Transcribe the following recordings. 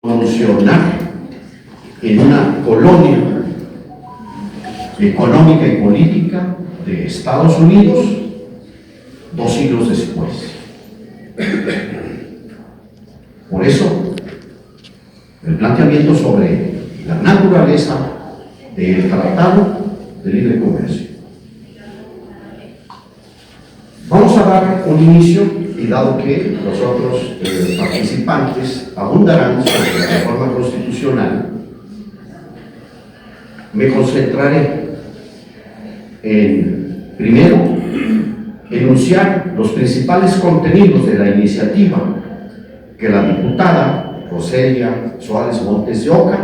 evolucionar en una colonia económica y política de Estados Unidos 2 siglos después. Por eso, el planteamiento sobre la naturaleza del Tratado de Libre Comercio. Vamos a dar un inicio, y dado que los otros participantes abundarán sobre la reforma constitucional, me concentraré en, primero, enunciar los principales contenidos de la iniciativa que la diputada Roselia Suárez Montes de Oca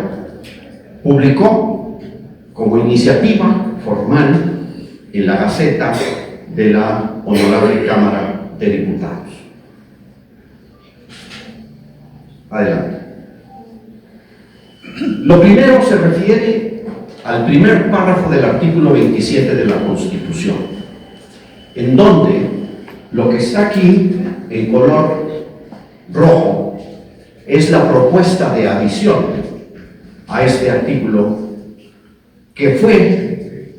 publicó como iniciativa formal en la Gaceta de la Honorable Cámara de Diputados. Adelante. Lo primero se refiere al primer párrafo del artículo 27 de la Constitución, en donde lo que está aquí en color rojo es la propuesta de adición a este artículo que fue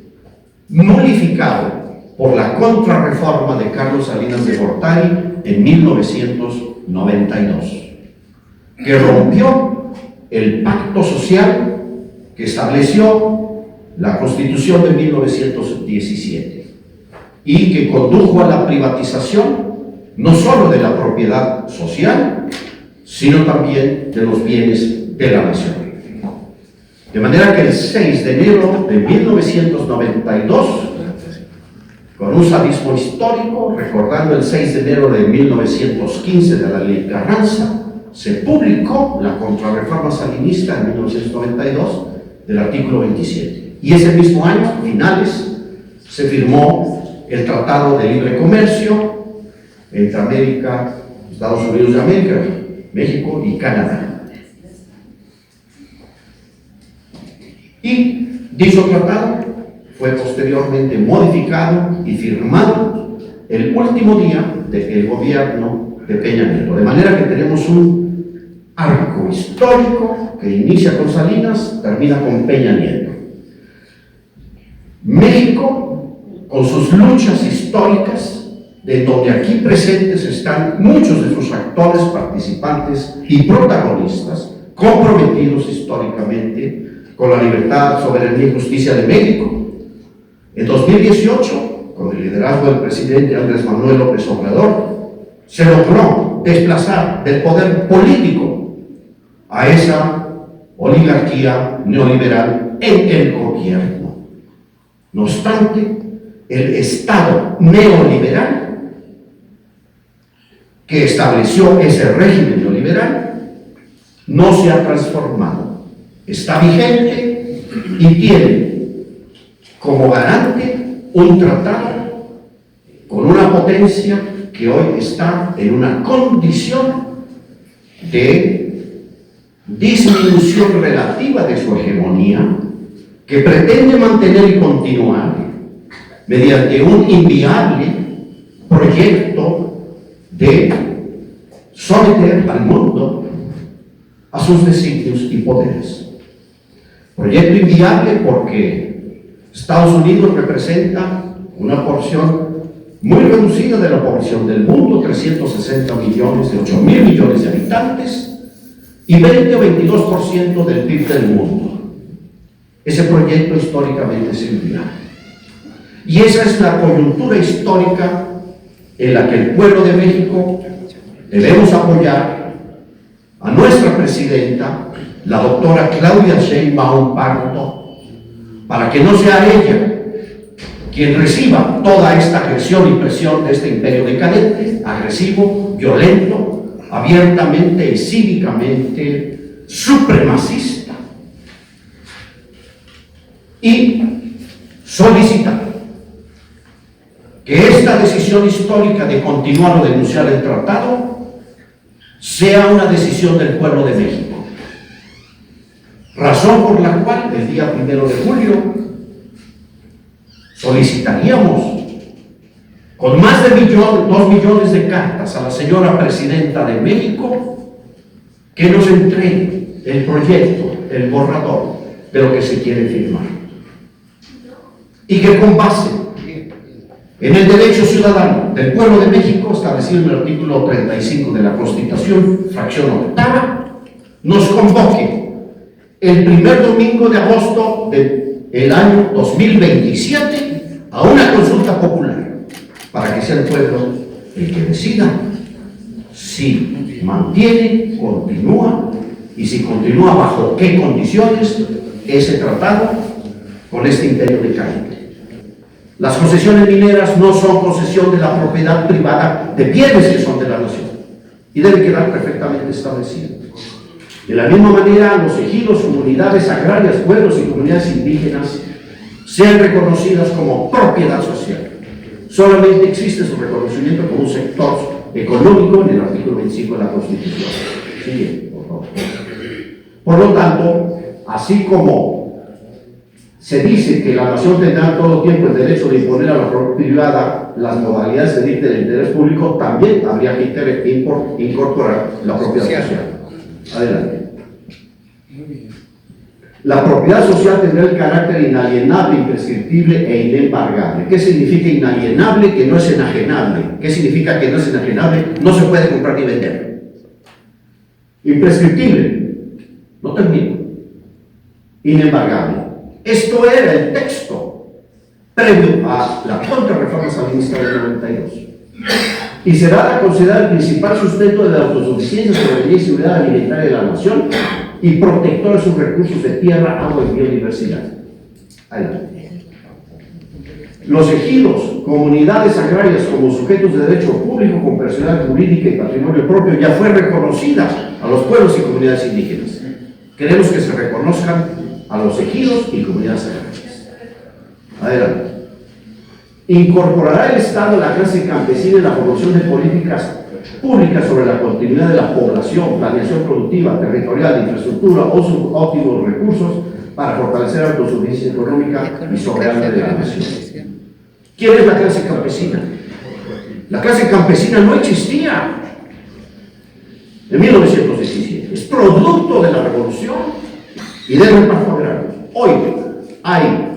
modificado por la contrarreforma de Carlos Salinas de Gortari en 1992, que rompió el pacto social que estableció la Constitución de 1917 y que condujo a la privatización no solo de la propiedad social, sino también de los bienes de la nación. De manera que el 6 de enero de 1992, con un sadismo histórico, recordando el 6 de enero de 1915 de la Ley Carranza, se publicó la contrarreforma salinista en 1992 del artículo 27. Y ese mismo año, a finales, se firmó el Tratado de Libre Comercio entre América, Estados Unidos de América, México y Canadá. Y dicho tratado fue posteriormente modificado y firmado el último día del gobierno de Peña Nieto. De manera que tenemos un arco histórico que inicia con Salinas, termina con Peña Nieto. México, con sus luchas históricas, de donde aquí presentes están muchos de sus actores, participantes y protagonistas, comprometidos históricamente con la libertad, soberanía y justicia de México. En 2018, con el liderazgo del presidente Andrés Manuel López Obrador, se logró desplazar del poder político a esa oligarquía neoliberal en el gobierno. No obstante, el Estado neoliberal que estableció ese régimen neoliberal no se ha transformado, está vigente y tiene como garante un tratado con una potencia que hoy está en una condición de disminución relativa de su hegemonía, que pretende mantener y continuar mediante un inviable proyecto de someter al mundo a sus designios y poderes. Proyecto inviable porque Estados Unidos representa una porción muy reducida de la población del mundo, 360 millones de 8.000 millones de habitantes, y 20 o 22% del PIB del mundo. Ese proyecto históricamente es inviable. Y esa es la coyuntura histórica en la que el pueblo de México debemos apoyar a nuestra presidenta, la doctora Claudia Sheinbaum Pardo, para que no sea ella quien reciba toda esta agresión y presión de este imperio decadente, agresivo, violento, abiertamente y cívicamente supremacista, y solicitar que esta decisión histórica de continuar o denunciar el tratado sea una decisión del pueblo de México. Razón por la cual el día 1 de julio solicitaríamos con más de 2 millones de cartas a la señora presidenta de México que nos entregue el proyecto, el borrador de lo que se quiere firmar. Y que con base en el derecho ciudadano del pueblo de México, establecido en el artículo 35 de la Constitución, fracción octava, nos convoque el primer domingo de agosto del año 2027 a una consulta popular, para que sea el pueblo el que decida si mantiene, continúa, y si continúa bajo qué condiciones ese tratado con este imperio de Caribe. Las concesiones mineras no son concesión de la propiedad privada de bienes que son de la nación, y debe quedar perfectamente establecido. De la misma manera, los ejidos, comunidades agrarias, pueblos y comunidades indígenas sean reconocidas como propiedad social. Solamente existe su reconocimiento como un sector económico en el artículo 25 de la Constitución. Sigue, por favor. Por lo tanto, así como se dice que la nación tendrá todo tiempo el derecho de imponer a la propiedad privada las modalidades que dicte el interés público, también habría que incorporar la propiedad social. Adelante. La propiedad social tendrá el carácter inalienable, imprescriptible e inembargable. ¿Qué significa inalienable? Que no es enajenable. ¿Qué significa que no es enajenable? No se puede comprar ni vender. Imprescriptible. No termino. Inembargable. Esto era el texto previo a la contrarreforma sandinista del 92. Y será considerada el principal sustento de la autosuficiencia, soberanía y seguridad alimentaria de la nación y protector de sus recursos de tierra, agua y biodiversidad. Adelante. Los ejidos, comunidades agrarias como sujetos de derecho público con personalidad jurídica y patrimonio propio ya fue reconocida a los pueblos y comunidades indígenas. Queremos que se reconozcan a los ejidos y comunidades agrarias. Adelante. Incorporará el Estado la clase campesina en la promoción de políticas públicas sobre la continuidad de la población, planeación productiva, territorial, infraestructura, uso óptimo de los recursos para fortalecer la autosuficiencia económica y soberana de la nación. ¿Quién es la clase campesina? La clase campesina no existía en 1917. Es producto de la revolución y del reparto agrario. Hoy hay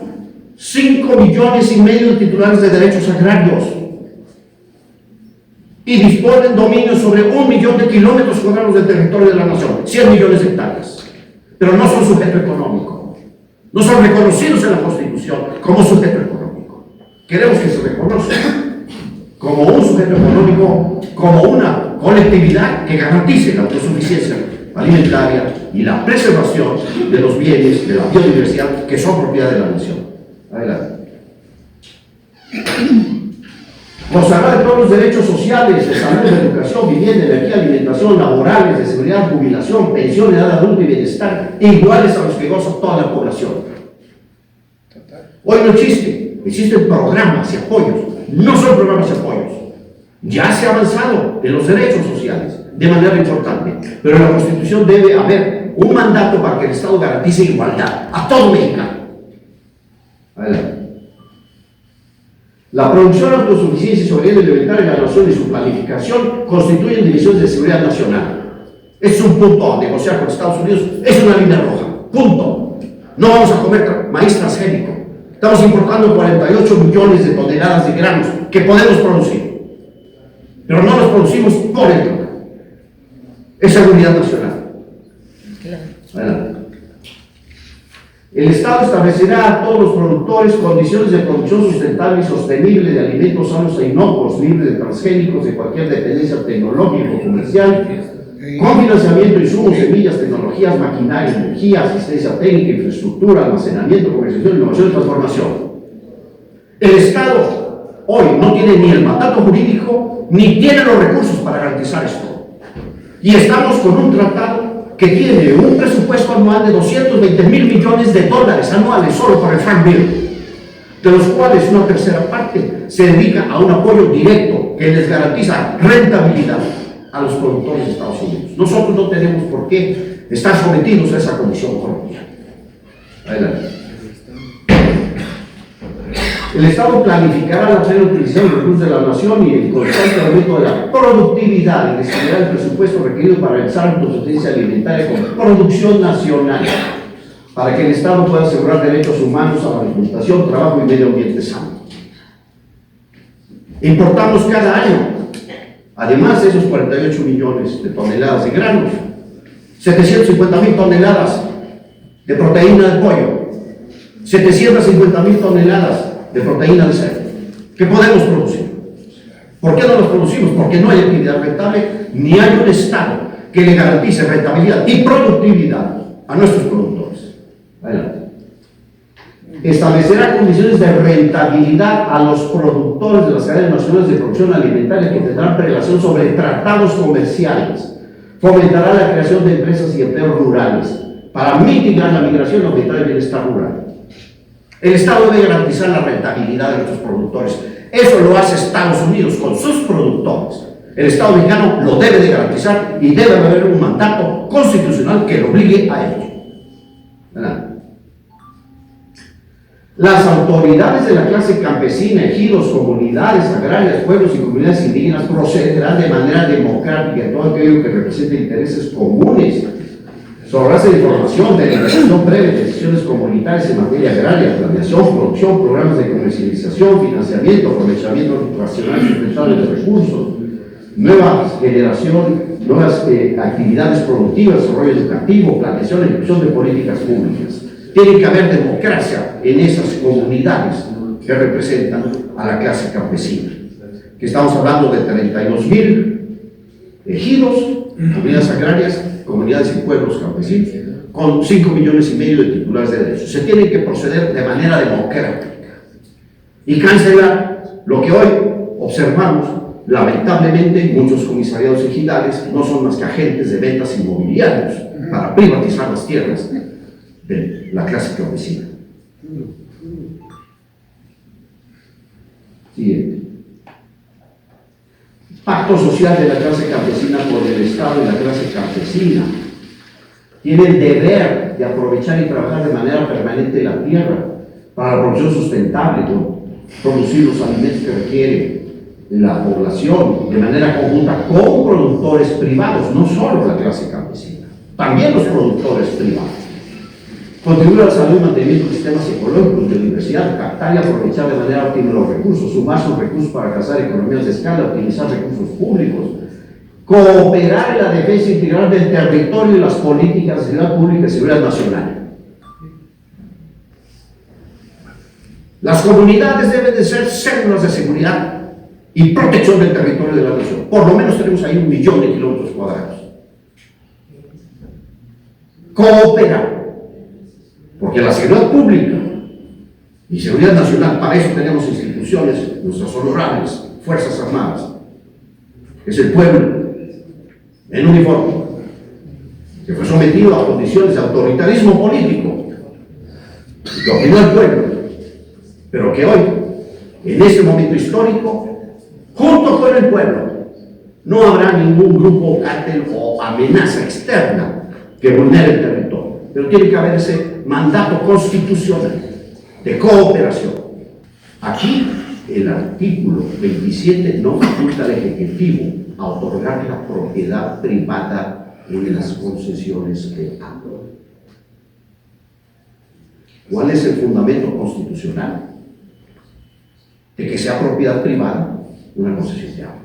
5,5 millones de titulares de derechos agrarios y disponen dominio sobre 1 millón de kilómetros cuadrados del territorio de la nación, 100 millones de hectáreas, pero no son sujeto económico, no son reconocidos en la Constitución como sujeto económico. Queremos que se reconozca como un sujeto económico, como una colectividad que garantice la autosuficiencia alimentaria y la preservación de los bienes, de la biodiversidad que son propiedad de la nación. Adelante. Gozará de todos los derechos sociales, de salud, de educación, vivienda, energía, alimentación, laborales, de seguridad, jubilación, pensión, edad adulta y bienestar, iguales a los que goza toda la población. Hoy no existen programas y apoyos, no son programas y apoyos. Ya se ha avanzado en los derechos sociales de manera importante, pero en la Constitución debe haber un mandato para que el Estado garantice igualdad a todo mexicano. Adelante. La producción, autosuficiencia y soberanía alimentaria de la nación y su planificación constituyen divisiones de seguridad nacional. Es un punto a negociar con Estados Unidos, es una línea roja. Punto. No vamos a comer maíz transgénico. Estamos importando 48 millones de toneladas de granos que podemos producir, pero no los producimos por el tronco. Es seguridad nacional. Adelante. El Estado establecerá a todos los productores condiciones de producción sustentable y sostenible de alimentos sanos e inocuos, libres de transgénicos de cualquier dependencia tecnológica o comercial, con financiamiento, insumos, semillas, tecnologías, maquinaria, energía, asistencia técnica, infraestructura, almacenamiento, comercialización, innovación y transformación. El Estado hoy no tiene ni el mandato jurídico ni tiene los recursos para garantizar esto. Y estamos con un tratado que tiene un presupuesto anual de 220,000 millones de dólares anuales solo para el Farm Bill, de los cuales una tercera parte se dedica a un apoyo directo que les garantiza rentabilidad a los productores de Estados Unidos. Nosotros no tenemos por qué estar sometidos a esa condición colonial. Adelante. El Estado planificará la plena utilización de los recursos de la nación y el constante aumento de la productividad y destinar el presupuesto requerido para realizar autosuficiencia alimentaria con producción nacional, para que el Estado pueda asegurar derechos humanos a la alimentación, trabajo y medio ambiente sano. Importamos cada año, además de esos 48 millones de toneladas de granos, 750.000 toneladas de proteína de pollo, 750.000 toneladas de proteína de cerdo, que podemos producir. ¿Por qué no los producimos? Porque no hay actividad rentable, ni hay un Estado que le garantice rentabilidad y productividad a nuestros productores. Adelante. Establecerá condiciones de rentabilidad a los productores de las cadenas nacionales de producción alimentaria que tendrán prelación sobre tratados comerciales. Fomentará la creación de empresas y empleos rurales para mitigar la migración y aumentar el bienestar rural. El Estado debe garantizar la rentabilidad de nuestros productores. Eso lo hace Estados Unidos con sus productores. El Estado mexicano lo debe de garantizar y debe haber un mandato constitucional que lo obligue a ello. ¿Verdad? Las autoridades de la clase campesina, ejidos, comunidades agrarias, pueblos y comunidades indígenas procederán de manera democrática en todo aquello que represente intereses comunes sobre base de información, deliberación previa de decisiones comunitarias en materia agraria, planeación, producción, programas de comercialización, financiamiento, aprovechamiento racional y sustentable de recursos, nueva generación, nuevas actividades productivas, desarrollo educativo, planeación y ejecución de políticas públicas. Tiene que haber democracia en esas comunidades que representan a la clase campesina. Que estamos hablando de 32.000 ejidos, comunidades agrarias, comunidades y pueblos campesinos, con 5,5 millones de titulares de derechos. Se tiene que proceder de manera democrática y cancelar lo que hoy observamos. Lamentablemente, muchos comisariados ejidales no son más que agentes de ventas inmobiliarios para privatizar las tierras de la clase campesina. Siguiente. Pacto social de la clase campesina por el Estado y la clase campesina. Tiene el deber de aprovechar y trabajar de manera permanente la tierra para la producción sustentable, ¿no? Producir los alimentos que requiere la población de manera conjunta con productores privados, no solo la clase campesina, también los productores privados. Contribuir a la salud y mantenimiento de sistemas ecológicos, biodiversidad, captar y aprovechar de manera óptima los recursos, sumar sus recursos para alcanzar economías de escala, optimizar recursos públicos, cooperar en la defensa integral del territorio y las políticas de seguridad pública y seguridad nacional. Las comunidades deben de ser células de seguridad y protección del territorio de la nación. Por lo menos tenemos ahí 1 millón de kilómetros cuadrados. Cooperar. Porque la seguridad pública y seguridad nacional, para eso tenemos instituciones, nuestras honorables Fuerzas Armadas, es el pueblo en uniforme, que fue sometido a condiciones de autoritarismo político, que opinó el pueblo, pero que hoy, en este momento histórico, junto con el pueblo, no habrá ningún grupo, cártel o amenaza externa que vulnere el territorio. Pero tiene que haber ese mandato constitucional de cooperación. Aquí, el artículo 27 no faculta al Ejecutivo a otorgar la propiedad privada en las concesiones de agua. ¿Cuál es el fundamento constitucional de que sea propiedad privada una concesión de agua?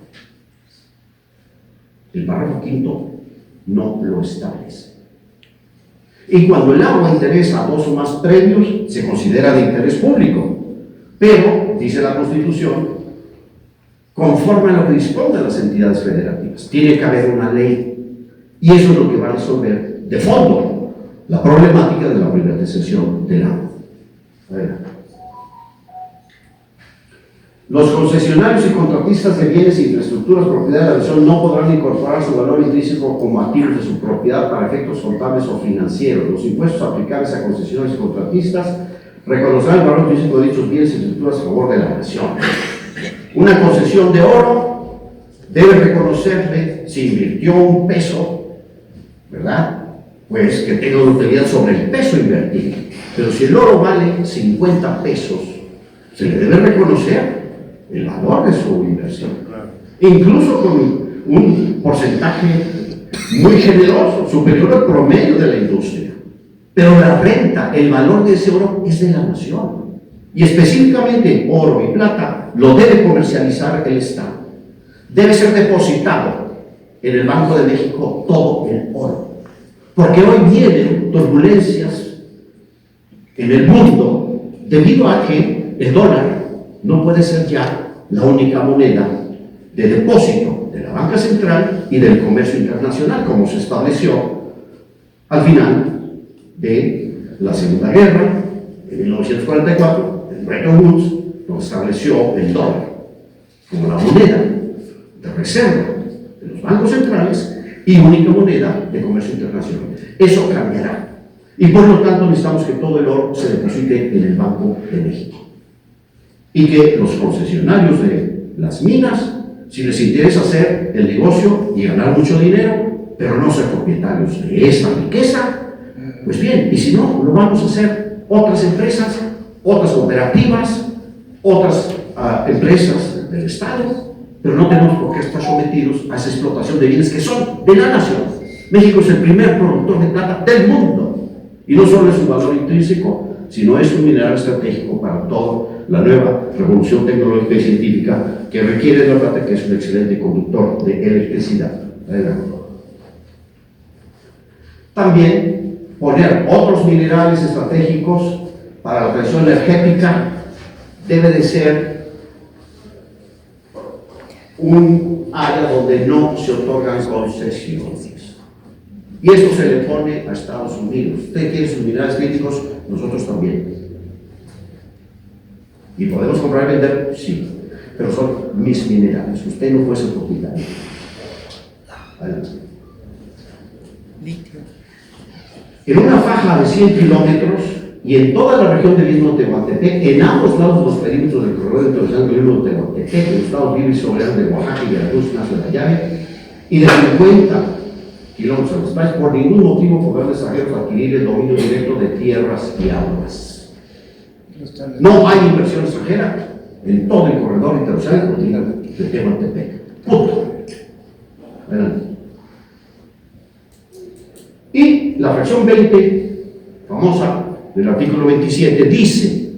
El párrafo 5 no lo establece. Y cuando el agua interesa a 2 o más predios, se considera de interés público. Pero, dice la Constitución, conforme a lo que disponen las entidades federativas, tiene que haber una ley. Y eso es lo que va a resolver de fondo la problemática de la privatización del agua. Los concesionarios y contratistas de bienes e infraestructuras propiedad de la nación no podrán incorporar su valor intrínseco como activos de su propiedad para efectos contables o financieros. Los impuestos aplicables a concesionarios y contratistas reconocerán el valor intrínseco de dichos bienes e infraestructuras a favor de la nación. Una concesión de oro debe reconocerle si invirtió 1 peso, ¿verdad? Pues que tenga una utilidad sobre el peso invertido. Pero si el oro vale 50 pesos, se le debe reconocer el valor de su inversión. Incluso con un porcentaje muy generoso, superior al promedio de la industria. Pero la renta, el valor de ese oro es de la nación. Y específicamente oro y plata lo debe comercializar el Estado. Debe ser depositado en el Banco de México todo el oro. Porque hoy vienen turbulencias en el mundo debido a que el dólar no puede ser ya la única moneda de depósito de la banca central y del comercio internacional, como se estableció al final de la Segunda Guerra, en 1944, en Bretton Woods, donde estableció el dólar como la moneda de reserva de los bancos centrales y única moneda de comercio internacional. Eso cambiará. Y por lo tanto necesitamos que todo el oro se deposite en el Banco de México. Y que los concesionarios de las minas, si les interesa hacer el negocio y ganar mucho dinero, pero no ser propietarios de esa riqueza, pues bien, y si no, lo vamos a hacer otras empresas, otras cooperativas, otras empresas del Estado, pero no tenemos por qué estar sometidos a esa explotación de bienes que son de la nación. México es el primer productor de plata del mundo, y no solo es un valor intrínseco, sino es un mineral estratégico para toda la nueva revolución tecnológica y científica que requiere de la plata, que es un excelente conductor de electricidad. Adelante. También poner otros minerales estratégicos para la transición energética debe de ser un área donde no se otorgan concesiones. Y esto se le pone a Estados Unidos. Usted quiere sus minerales críticos, nosotros también. ¿Y podemos comprar y vender? Sí. Pero son mis minerales. Usted no puede ser propietario. Adelante. En una faja de 100 kilómetros y en toda la región del Istmo de Tehuantepec, en ambos lados de los perímetros del corredor internacional del Istmo de Tehuantepec, en los estados libres y soberanos de Oaxaca y Veracruz, nace la llave, y de 50 kilómetros al espacio, por ningún motivo podrán extranjeros adquirir el dominio directo de tierras y aguas. No hay inversión extranjera en todo el corredor internacional de Tehuantepec. Punto. Adelante. Y la fracción 20, famosa, del artículo 27, dice,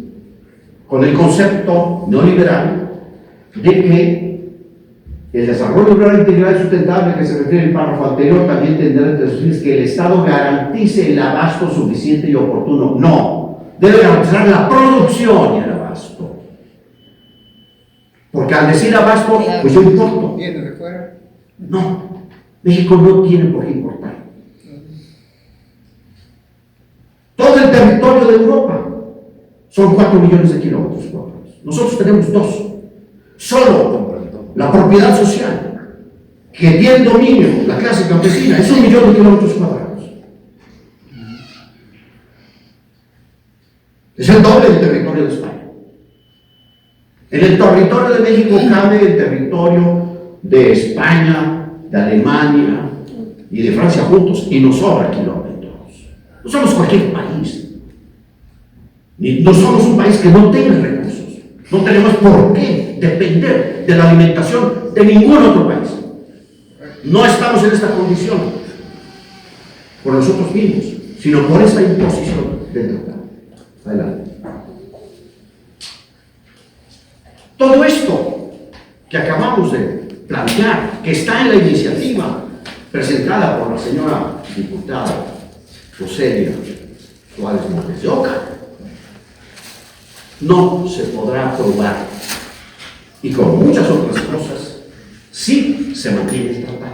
con el concepto neoliberal, de que el desarrollo rural integral y sustentable que se refiere el párrafo anterior también tendrá entre sus fines que el Estado garantice el abasto suficiente y oportuno. No, debe garantizar la producción y el abasto. Porque al decir abasto, pues yo importo. ¿Viene de fuera? No, México no tiene por qué importar. Todo el territorio de Europa son 4 millones de kilómetros cuadrados. Nosotros tenemos 2. Solo la propiedad social, que tiene el dominio, la clase campesina, es 1 millón de kilómetros cuadrados. Es el doble del territorio de España. En el territorio de México cabe el territorio de España, de Alemania y de Francia juntos, y nos sobra kilómetros. No somos cualquier país. No somos un país que no tenga recursos. No tenemos por qué depender de la alimentación de ningún otro país. No estamos en esta condición por nosotros mismos, sino por esta imposición del tratado. Adelante. Todo esto que acabamos de plantear, que está en la iniciativa presentada por la señora diputada Joselia Suárez Montes de Oca, no se podrá aprobar, y con muchas otras cosas sí se mantiene el tratado.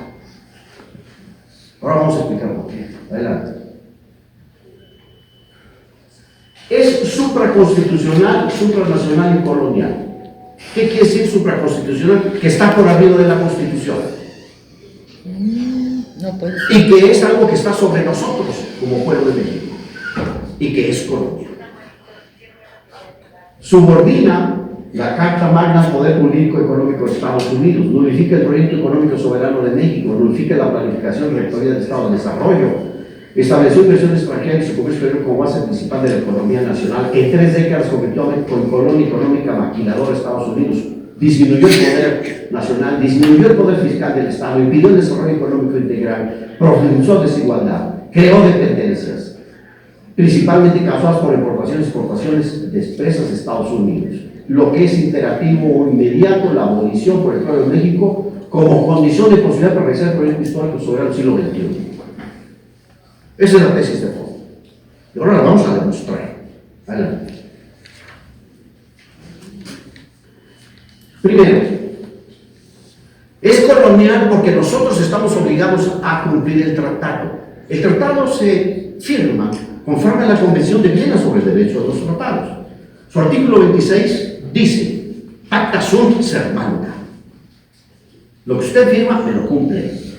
Ahora vamos a explicar por qué. Adelante. Es supraconstitucional, supranacional y colonial. ¿Qué quiere decir supraconstitucional? Que está por arriba de la Constitución. No puede ser. Y que es algo que está sobre nosotros como pueblo de México. Y que es colonial. Subordina la Carta Magna al Poder Jurídico Económico de Estados Unidos, nulifica el proyecto económico soberano de México, nulifica la planificación y rectoría del Estado de Desarrollo, Estableció inversión extranjera y su comercio exterior como base principal de la economía nacional. En 3 décadas convirtió a México en colonia económica maquiladora de Estados Unidos. Disminuyó el poder nacional, disminuyó el poder fiscal del Estado, impidió el desarrollo económico integral, profundizó desigualdad, creó dependencias, principalmente causadas por importaciones y exportaciones de empresas de Estados Unidos. Lo que es imperativo o inmediato, la abolición por el pueblo de México como condición de posibilidad para realizar el proyecto histórico sobre el siglo XXI. Esa es la tesis de fondo. Y ahora la vamos a demostrar. Adelante. Primero, es colonial porque nosotros estamos obligados a cumplir el tratado. El tratado se firma conforme a la Convención de Viena sobre el derecho de los tratados. Su artículo 26 dice: Pacta sunt servanda. Lo que usted firma, me lo cumple.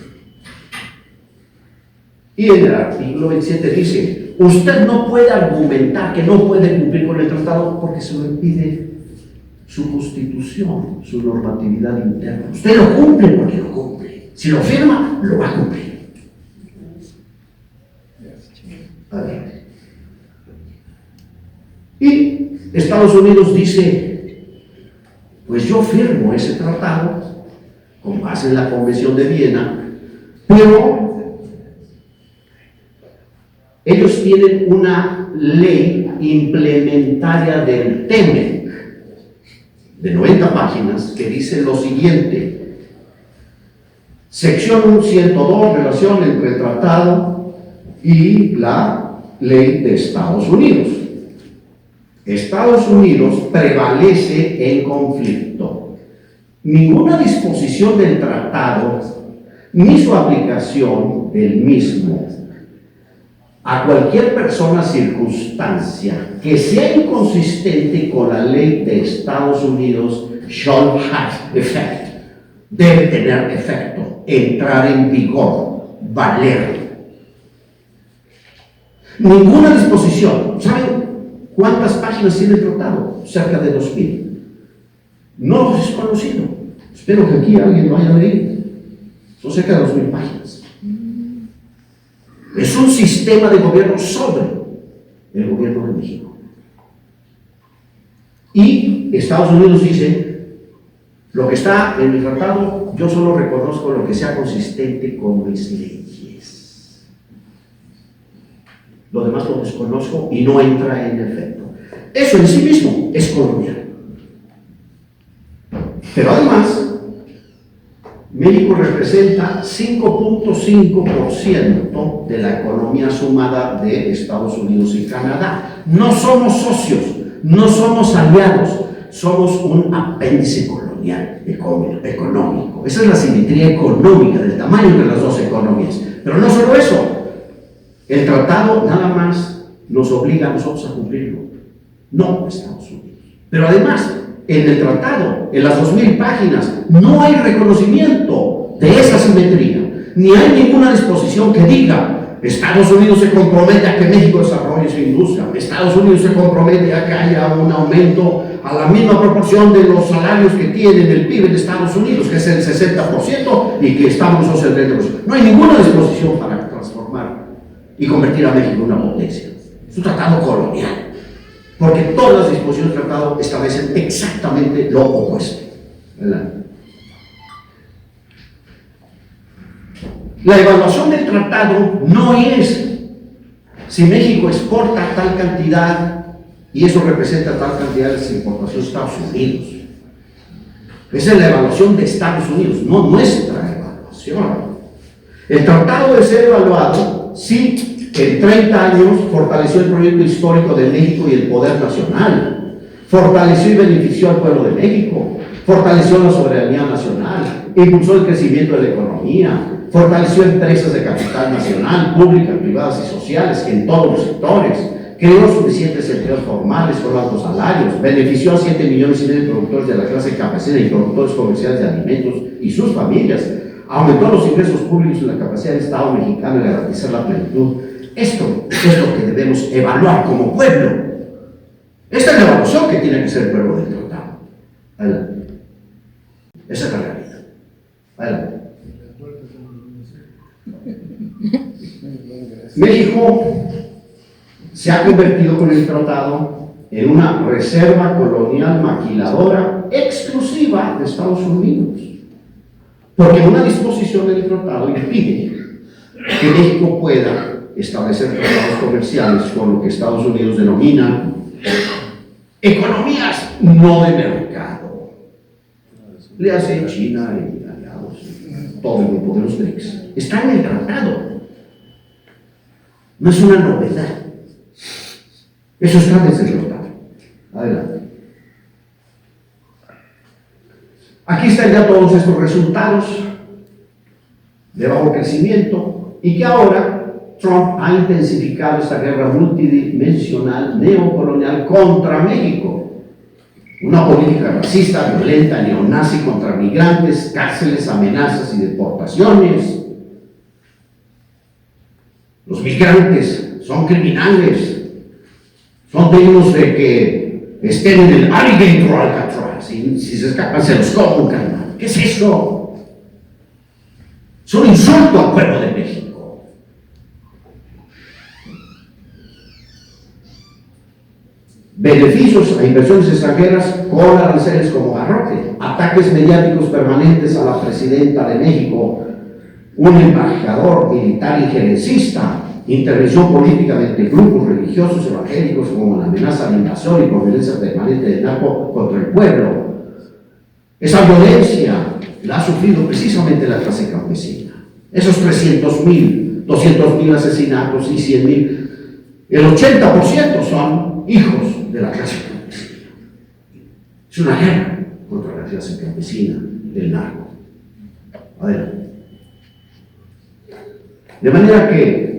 Y en el artículo 27 dice: usted no puede argumentar que no puede cumplir con el tratado porque se lo impide su constitución, su normatividad interna. Usted lo cumple porque lo cumple. Si lo firma, lo va a cumplir. A ver. Y Estados Unidos dice: pues yo firmo ese tratado con base en la Convención de Viena, pero ellos tienen una ley implementaria del TEMEC de 90 páginas que dice lo siguiente: sección 102, relación entre el tratado y la ley de Estados Unidos. Estados Unidos prevalece en conflicto. Ninguna disposición del tratado ni su aplicación del mismo a cualquier persona, circunstancia que sea inconsistente con la ley de Estados Unidos shall have effect, debe tener efecto, entrar en vigor, valer. Ninguna disposición. ¿Saben cuántas páginas tiene el tratado? Cerca de 2000. No es conocido. Espero que aquí alguien lo haya leído. Son cerca de 2000 páginas. Es un sistema de gobierno sobre el gobierno de México. Y Estados Unidos dice: lo que está en el tratado, yo solo reconozco lo que sea consistente con mis leyes. Lo demás lo desconozco y no entra en efecto. Eso en sí mismo es colonial. Pero además, México representa 5.5% de la economía sumada de Estados Unidos y Canadá. No somos socios, no somos aliados, somos un apéndice colonial económico. Esa es la simetría económica del tamaño de las dos economías. Pero no solo eso, el tratado nada más nos obliga a nosotros a cumplirlo, no Estados Unidos. Pero además, en el tratado, en las 2000 páginas, no hay reconocimiento de esa simetría, ni hay ninguna disposición que diga: Estados Unidos se compromete a que México desarrolle su industria, Estados Unidos se compromete a que haya un aumento a la misma proporción de los salarios que tiene el PIB de Estados Unidos, que es el 60%, y que estamos nosotros el 30%. No hay ninguna disposición para transformar y convertir a México en una potencia. Es un tratado colonial, porque todas las disposiciones del tratado establecen exactamente lo opuesto, ¿verdad? La evaluación del tratado no es si México exporta tal cantidad y eso representa tal cantidad de las importaciones de Estados Unidos. Esa es la evaluación de Estados Unidos, no nuestra evaluación. El tratado debe ser evaluado si en 30 años fortaleció el proyecto histórico de México y el poder nacional, fortaleció y benefició al pueblo de México, fortaleció la soberanía nacional, impulsó el crecimiento de la economía, fortaleció empresas de capital nacional, públicas, privadas y sociales en todos los sectores, creó suficientes empleos formales con altos salarios, benefició a 7,5 millones de productores de la clase campesina y productores comerciales de alimentos y sus familias, aumentó los ingresos públicos y la capacidad del Estado mexicano de garantizar la plenitud. Esto es lo que debemos evaluar como pueblo. Esta es la evaluación que tiene que ser el pueblo del tratado. Adelante. Esa es la realidad. Adelante. México se ha convertido con el tratado en una reserva colonial maquiladora exclusiva de Estados Unidos, porque una disposición del tratado impide que México pueda establecer tratados comerciales con lo que Estados Unidos denomina economías no de mercado. Le hace China y aliados, todo el grupo de los BRICS. Está en el tratado. No es una novedad. Eso está desde el tratado. Adelante. Aquí están ya todos estos resultados de bajo crecimiento y que ahora Trump ha intensificado esta guerra multidimensional neocolonial contra México. Una política racista, violenta, neonazi contra migrantes, cárceles, amenazas y deportaciones. Los migrantes son criminales, son dignos de que estén en el alligator Alcatraz, y si se escapan se los come un carnal. ¿Qué es eso? Es un insulto al pueblo de México. Beneficios a inversiones extranjeras con aranceles como garrote, ataques mediáticos permanentes a la presidenta de México, un embajador militar injerencista, intervención política de grupos religiosos evangélicos como la amenaza de invasión y por violencia permanente del narco contra el pueblo. Esa violencia la ha sufrido precisamente la clase campesina. Esos 300,000, 200,000 asesinatos y 100,000, el 80% son hijos de la clase campesina. Es una guerra contra la clase campesina del narco. Adelante. De manera que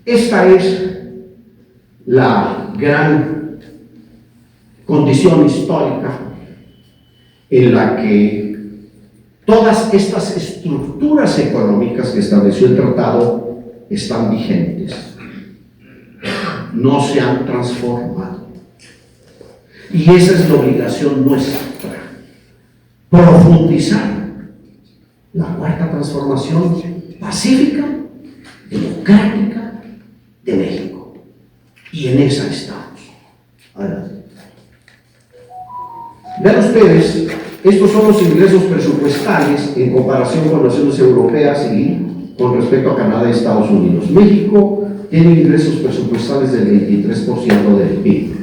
esta es la gran condición histórica en la que todas estas estructuras económicas que estableció el tratado están vigentes, no se han transformado. Y esa es la obligación nuestra, profundizar la cuarta transformación pacífica, democrática de México. Y en esa estamos. Adelante. Vean ustedes, estos son los ingresos presupuestales en comparación con las naciones europeas y con respecto a Canadá y Estados Unidos. México tiene ingresos presupuestales del 23% del PIB.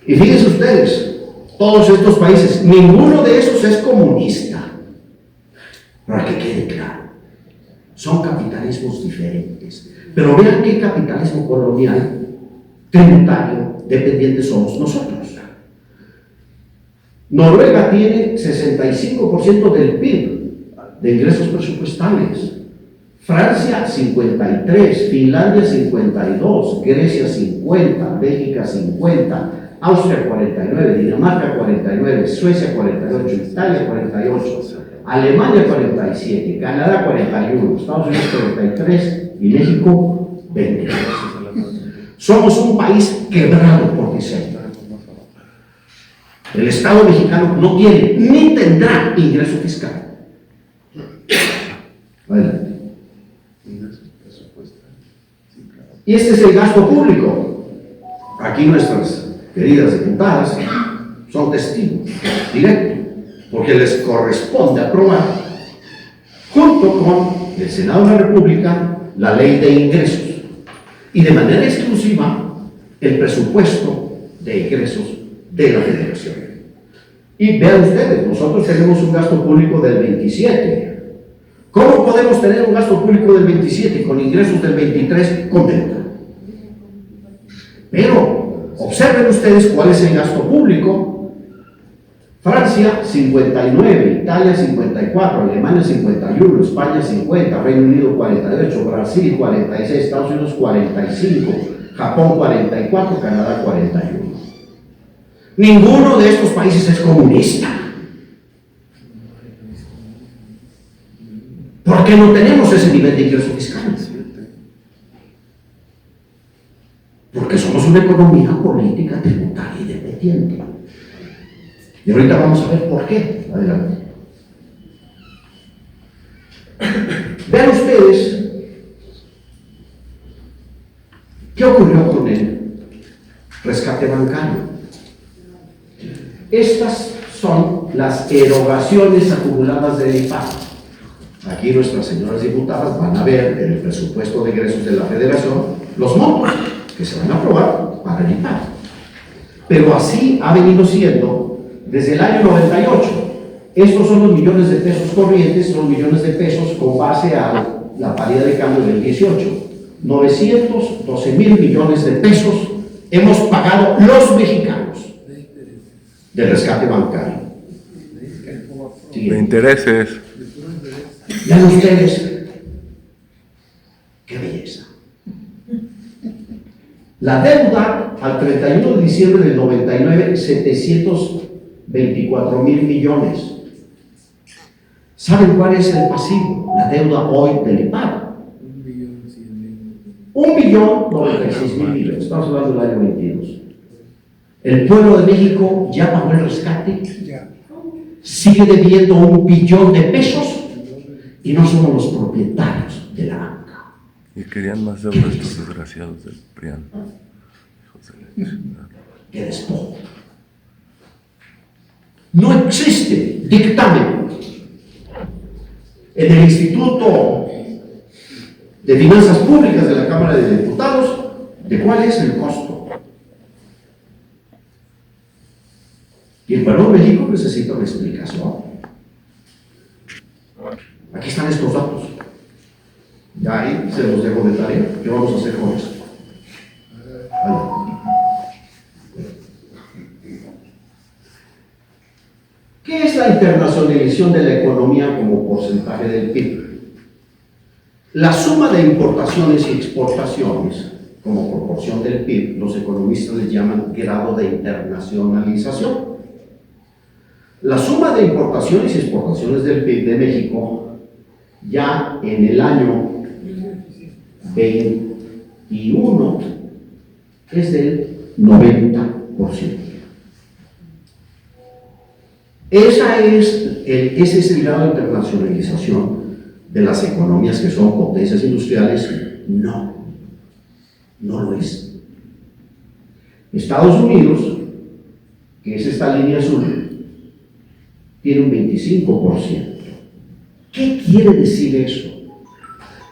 Y fíjense ustedes, todos estos países, ninguno de esos es comunista. Para que quede claro, son capitalismos diferentes. Pero vean qué capitalismo colonial, tributario, dependiente somos nosotros. Noruega tiene 65% del PIB de ingresos presupuestales. Francia 53%, Finlandia 52%, Grecia 50%, Bélgica 50%, Austria 49%, Dinamarca 49%, Suecia 48%, Italia 48%, Alemania 47%, Canadá 41%, Estados Unidos 43% y México 20%. Somos un país quebrado por diseño. El Estado mexicano no tiene ni tendrá ingreso fiscal. Adelante. Y este es el gasto público. Aquí nuestras queridas diputadas son testigos directos, porque les corresponde aprobar, junto con el Senado de la República, la ley de ingresos y de manera exclusiva el presupuesto de ingresos de la Federación. Y vean ustedes, nosotros tenemos un gasto público del 27%. ¿Cómo podemos tener un gasto público del 27% con ingresos del 23% con deuda? Pero observen ustedes cuál es el gasto público. Francia 59%, Italia 54%, Alemania 51%, España 50%, Reino Unido 48%, Brasil 46%, Estados Unidos 45%, Japón 44%, Canadá 41%. Ninguno de estos países es comunista. ¿Por qué no tenemos ese nivel de ingreso fiscal? Porque somos una economía política, tributaria y dependiente. Y ahorita vamos a ver por qué. Adelante. Vean ustedes ¿Qué ocurrió con el rescate bancario? Estas son las erogaciones acumuladas del IPAD. Aquí nuestras señoras diputadas van a ver en el presupuesto de egresos de la Federación los montos que se van a aprobar para el IPAD. Pero así ha venido siendo desde el año 98. Estos son los millones de pesos corrientes, son millones de pesos con base a la paridad de cambio del 18. 912,000 millones de pesos hemos pagado los mexicanos del rescate bancario. De intereses. Vean ustedes, qué belleza. La deuda al 31 de diciembre del 99, 724,000 millones. ¿Saben cuál es el pasivo? La deuda hoy del IPAD. 1,096,000 millones. Estamos hablando del año 22. El pueblo de México ya pagó el rescate. Sigue debiendo 1 billón de pesos y no somos los propietarios de la banca. Y querían más deuda estos desgraciados del PRIAN. ¡Qué despojo! No existe dictamen en el Instituto de Finanzas Públicas de la Cámara de Diputados de cuál es el costo. Y el pueblo de México necesita una explicación. Aquí están estos datos. Ya ahí se los dejo de tarea. ¿Qué vamos a hacer con eso? ¿Qué es la internacionalización de la economía como porcentaje del PIB? La suma de importaciones y exportaciones como proporción del PIB, los economistas les llaman grado de internacionalización. La suma de importaciones y exportaciones del PIB de México ya en el año 21 es del 90%. Ese es el grado de internacionalización de las economías que son potencias industriales. No lo es. Estados Unidos, que es esta línea azul, tiene un 25%. ¿Qué quiere decir eso?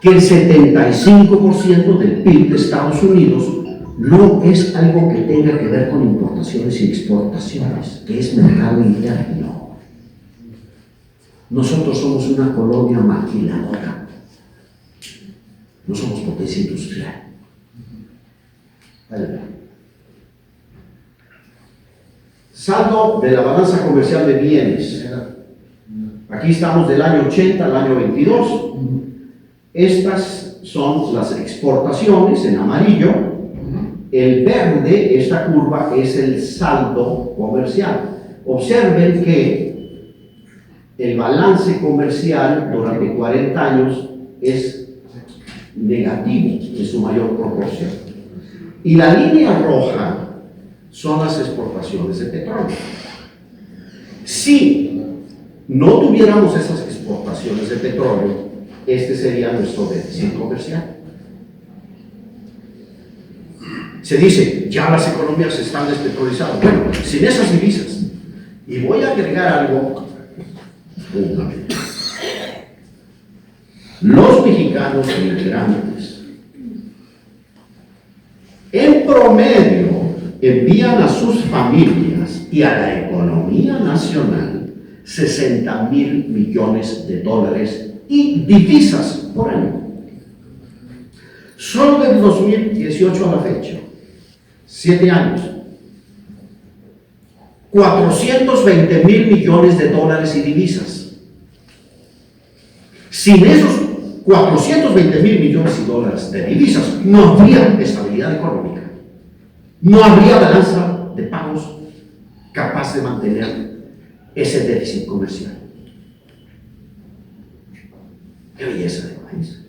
Que el 75% del PIB de Estados Unidos no es algo que tenga que ver con importaciones y exportaciones, que es mercado interno. Nosotros somos una colonia maquiladora, no somos potencia industrial. Saldo de la balanza comercial de bienes. Aquí estamos del año 80 al año 22. Estas son las exportaciones en amarillo. El verde, esta curva, es el saldo comercial. Observen que el balance comercial durante 40 años es negativo en su mayor proporción. Y la línea roja son las exportaciones de petróleo. Si no tuviéramos esas exportaciones de petróleo, este sería nuestro déficit comercial. Se dice, ya las economías están despetrolizadas. Bueno, sin esas divisas. Y voy a agregar algo fundamental. Los mexicanos inmigrantes, en promedio, envían a sus familias y a la economía nacional 60,000 millones de dólares y divisas por año. Solo del 2018 a la fecha, 7 años, 420,000 millones de dólares y divisas. Sin esos 420,000 millones de dólares de divisas, no habría estabilidad económica. No habría balanza de pagos capaz de mantener ese déficit comercial. ¡Qué belleza de país!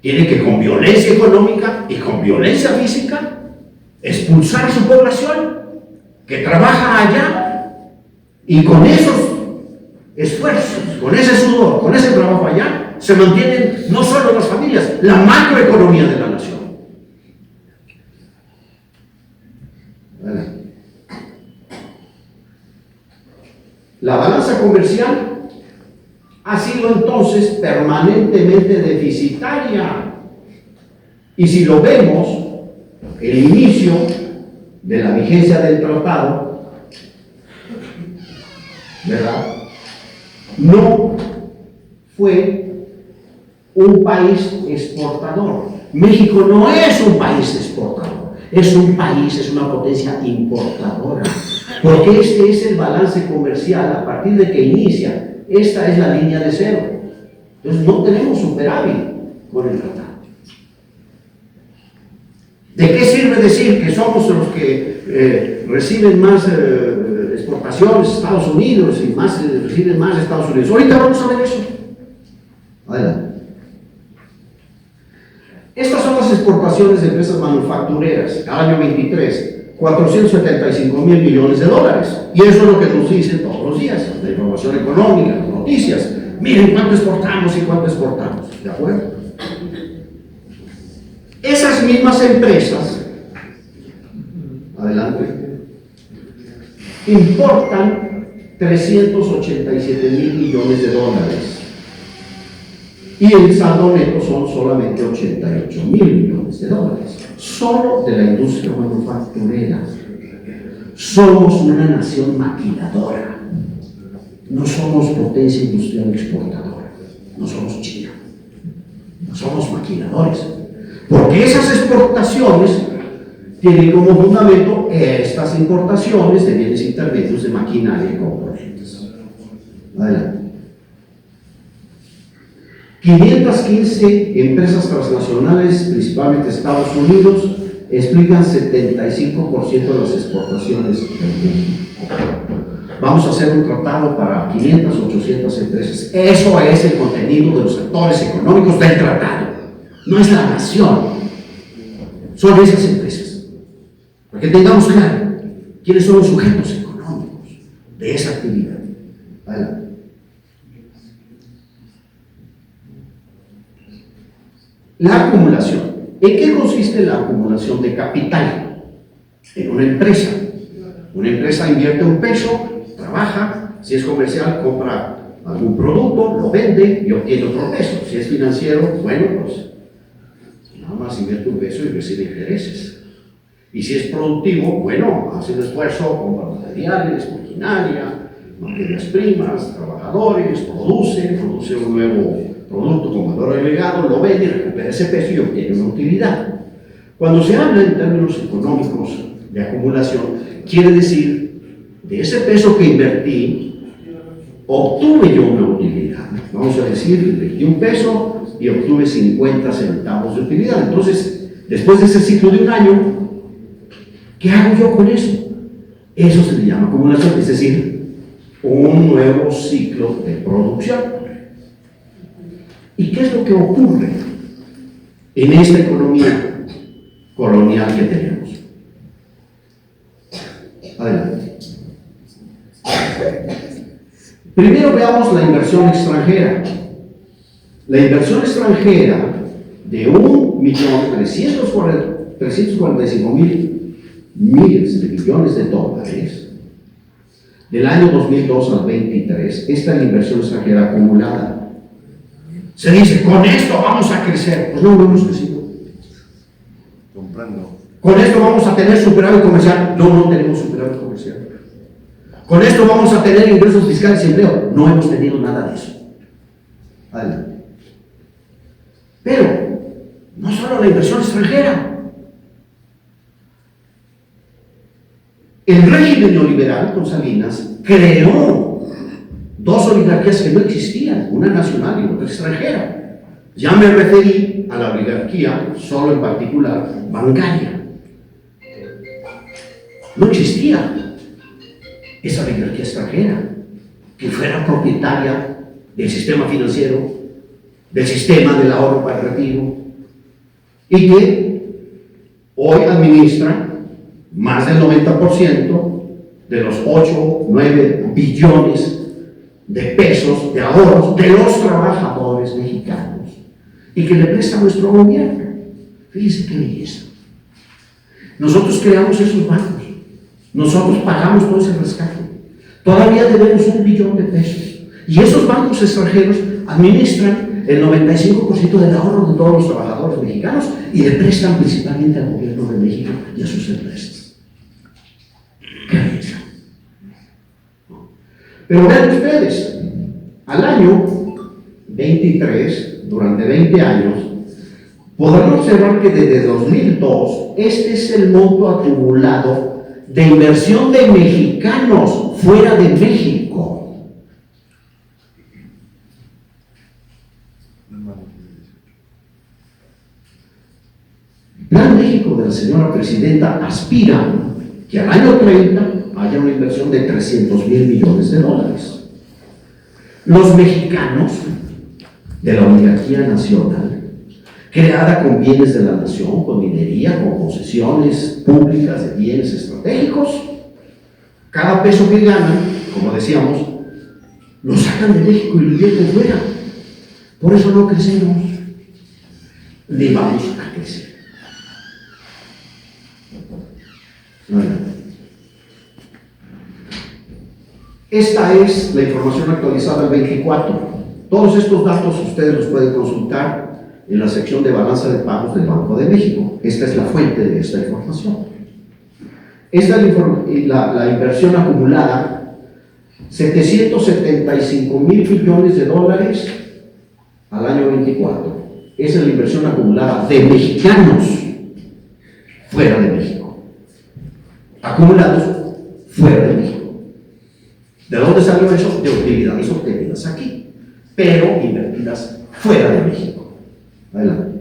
Tiene que, con violencia económica y con violencia física, expulsar a su población que trabaja allá, y con esos esfuerzos, con ese sudor, con ese trabajo allá, se mantienen no solo las familias, la macroeconomía de la nación. La balanza comercial ha sido entonces permanentemente deficitaria. Y si lo vemos, el inicio de la vigencia del tratado, ¿verdad?, no fue un país exportador. México no es un país exportador, es un país, es una potencia importadora, porque este es el balance comercial a partir de que inicia. Esta es la línea de cero. Entonces no tenemos superávit con el tratado. ¿De qué sirve decir que somos los que reciben más exportaciones Estados Unidos y reciben más Estados Unidos? Ahorita vamos a ver eso. Adelante. Estas son las exportaciones de empresas manufactureras al año 23, 475,000 millones de dólares. Y eso es lo que nos dicen todos los días, la información económica, las noticias. Miren cuánto exportamos y cuánto exportamos. ¿De acuerdo? Esas mismas empresas, adelante, importan 387,000 millones de dólares. Y el saldo neto son solamente 88,000 millones de dólares, solo de la industria manufacturera. Somos una nación maquiladora, no somos potencia industrial exportadora, no somos China, no somos maquiladores, porque esas exportaciones tienen como fundamento estas importaciones de bienes intermedios de maquinaria y componentes. Adelante. 515 empresas transnacionales, principalmente Estados Unidos, explican 75% de las exportaciones de México. Vamos a hacer un tratado para 500, 800 empresas. Eso es el contenido de los actores económicos del tratado. No es la nación, son esas empresas. Para que tengamos claro quiénes son los sujetos económicos de esa actividad. Adelante. La acumulación. ¿En qué consiste la acumulación de capital? En una empresa. Una empresa invierte un peso, trabaja, si es comercial, compra algún producto, lo vende y obtiene otro peso. Si es financiero, bueno, pues nada más invierte un peso y recibe intereses. Y si es productivo, bueno, hace un esfuerzo, compra materiales, maquinaria, materias primas, trabajadores, produce un nuevo producto con valor agregado, lo vende, recupera ese peso y obtiene una utilidad. Cuando se habla en términos económicos de acumulación, quiere decir, de ese peso que invertí, obtuve yo una utilidad. Vamos a decir, invertí un peso y obtuve 50 centavos de utilidad. Entonces, después de ese ciclo de un año, ¿qué hago yo con eso? Eso se le llama acumulación, es decir, un nuevo ciclo de producción. ¿Y qué es lo que ocurre en esta economía colonial que tenemos? Adelante. Primero veamos la inversión extranjera. La inversión extranjera de 1.345.000 miles de millones de dólares del año 2002 al 23, esta es la inversión extranjera acumulada. Se dice, con esto vamos a crecer. Pues no hemos crecido. Comprando. Con esto vamos a tener superávit comercial. No tenemos superávit comercial. Con esto vamos a tener ingresos fiscales y empleo. No hemos tenido nada de eso. Adelante. Pero, no solo la inversión extranjera. El régimen neoliberal con Salinas creó dos oligarquías que no existían, una nacional y otra extranjera. Ya me referí a la oligarquía, solo en particular, bancaria. No existía esa oligarquía extranjera que fuera propietaria del sistema financiero, del sistema del ahorro para el retiro, y que hoy administra más del 90% de los 8, 9 billones de pesos de ahorros de los trabajadores mexicanos. y que le presta a nuestro gobierno. Fíjense qué belleza. Nosotros creamos esos bancos, nosotros pagamos todo ese rescate. Todavía debemos 1 billón de pesos. Y esos bancos extranjeros administran el 95% del ahorro de todos los trabajadores mexicanos y le prestan principalmente al gobierno de México y a sus empresas. ¿Qué belleza? Pero vean ustedes, al año 23, durante 20 años, podrán observar que desde 2002, este es el monto acumulado de inversión de mexicanos fuera de México. Plan México de la señora presidenta aspira que al año 30 haya una inversión de 300,000 millones de dólares. Los mexicanos de la oligarquía nacional, creada con bienes de la nación, con minería, con concesiones públicas de bienes estratégicos, cada peso que ganan, como decíamos, lo sacan de México y lo invierten fuera. Por eso no crecemos, ni vamos a crecer. Bueno, esta es la información actualizada del 24. Todos estos datos ustedes los pueden consultar en la sección de balanza de pagos del Banco de México. Esta es la fuente de esta información. Esta es la inversión acumulada, 775,000 millones de dólares al año 24. Esa es la inversión acumulada de mexicanos fuera de México. Acumulados fuera de México. ¿De dónde salió eso? De utilidades obtenidas aquí, pero invertidas fuera de México. Adelante.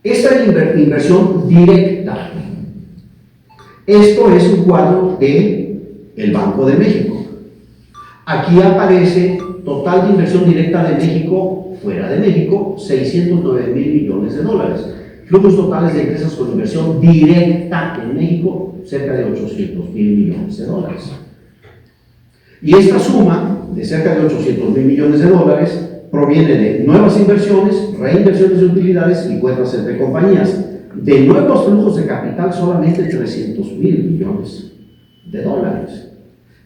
Esta es la inversión directa. Esto es un cuadro del Banco de México. Aquí aparece total de inversión directa de México, fuera de México, 609,000 millones de dólares. Flujos totales de empresas con inversión directa en México, cerca de 800,000 millones de dólares. Y esta suma de cerca de 800,000 millones de dólares proviene de nuevas inversiones, reinversiones de utilidades y cuentas entre compañías. De nuevos flujos de capital, solamente 300,000 millones de dólares.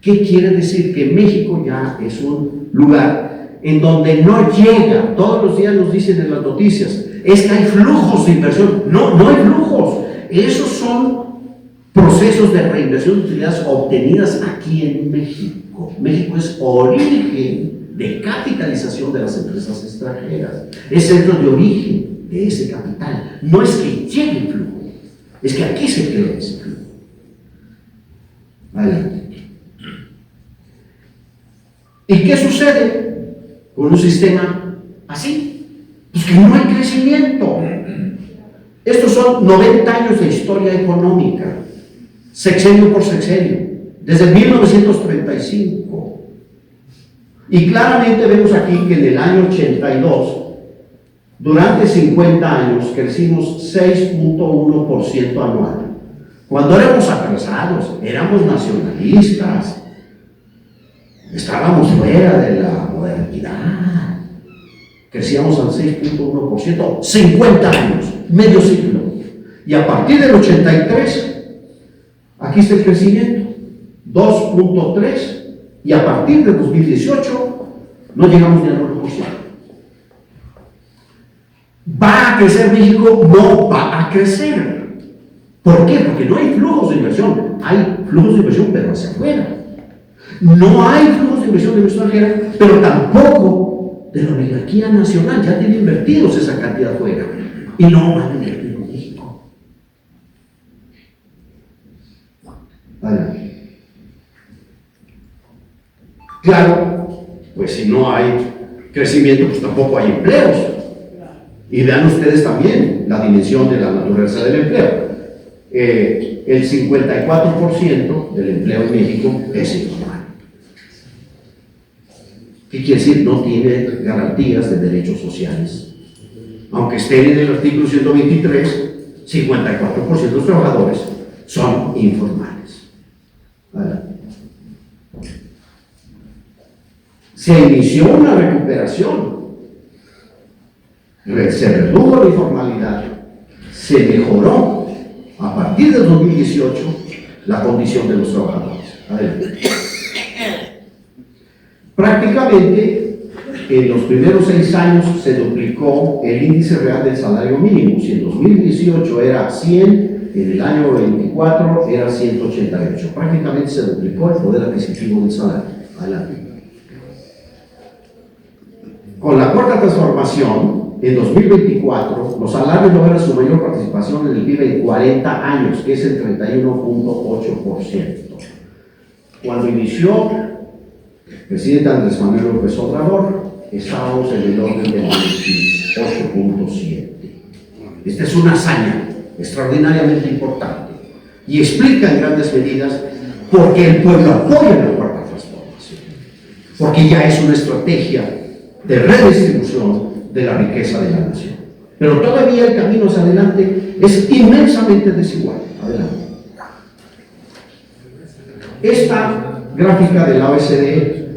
¿Qué quiere decir? Que México ya es un lugar en donde no llega, todos los días nos dicen en las noticias, es que hay flujos de inversión. No, no hay flujos. Esos son procesos de reinversión de utilidades obtenidas aquí en México. México es origen de capitalización de las empresas extranjeras. Es centro de origen de ese capital. No es que llegue el flujo, es que aquí se crea ese flujo. Adelante. ¿Y qué sucede con un sistema así? Pues que no hay crecimiento. Estos son 90 años de historia económica, sexenio por sexenio, desde 1935. Y claramente vemos aquí que en el año 82, durante 50 años, crecimos 6.1% anual. Cuando éramos atrasados, éramos nacionalistas, estábamos fuera de la modernidad. Crecíamos al 6.1%, 50 años, medio siglo. Y a partir del 83, aquí está el crecimiento, 2.3%. Y a partir de 2018, no llegamos ni al 1%. ¿Va a crecer México? No va a crecer. ¿Por qué? Porque no hay flujos de inversión. Hay flujos de inversión, pero hacia afuera. No hay flujos de inversión de inversión extranjera, pero tampoco de la oligarquía nacional. Ya tiene invertidos esa cantidad afuera. Y no van a invertir en México. Adelante. Claro, pues si no hay crecimiento, pues tampoco hay empleos. Y vean ustedes también la dimensión de la naturaleza del empleo. El 54% del empleo en México es informal. ¿Qué quiere decir? No tiene garantías de derechos sociales. Aunque estén en el artículo 123, 54% de los trabajadores son informales. Adelante. Se inició una recuperación, se redujo la informalidad, se mejoró a partir del 2018 la condición de los trabajadores. Adelante. Prácticamente en los primeros 6 años se duplicó el índice real del salario mínimo. Si en 2018 era 100, en el año 24 era 188. Prácticamente se duplicó el poder adquisitivo del salario. Adelante. Con la cuarta transformación, en 2024, los salarios lograron su mayor participación en el PIB en 40 años, que es el 31.8%. Cuando inició el presidente Andrés Manuel López Obrador, estábamos en el orden del 28.7%. Esta es una hazaña extraordinariamente importante y explica en grandes medidas por qué el pueblo apoya la cuarta transformación, porque ya es una estrategia de redistribución de la riqueza de la nación. Pero todavía el camino hacia adelante es inmensamente desigual. Adelante. Esta gráfica de la OCDE,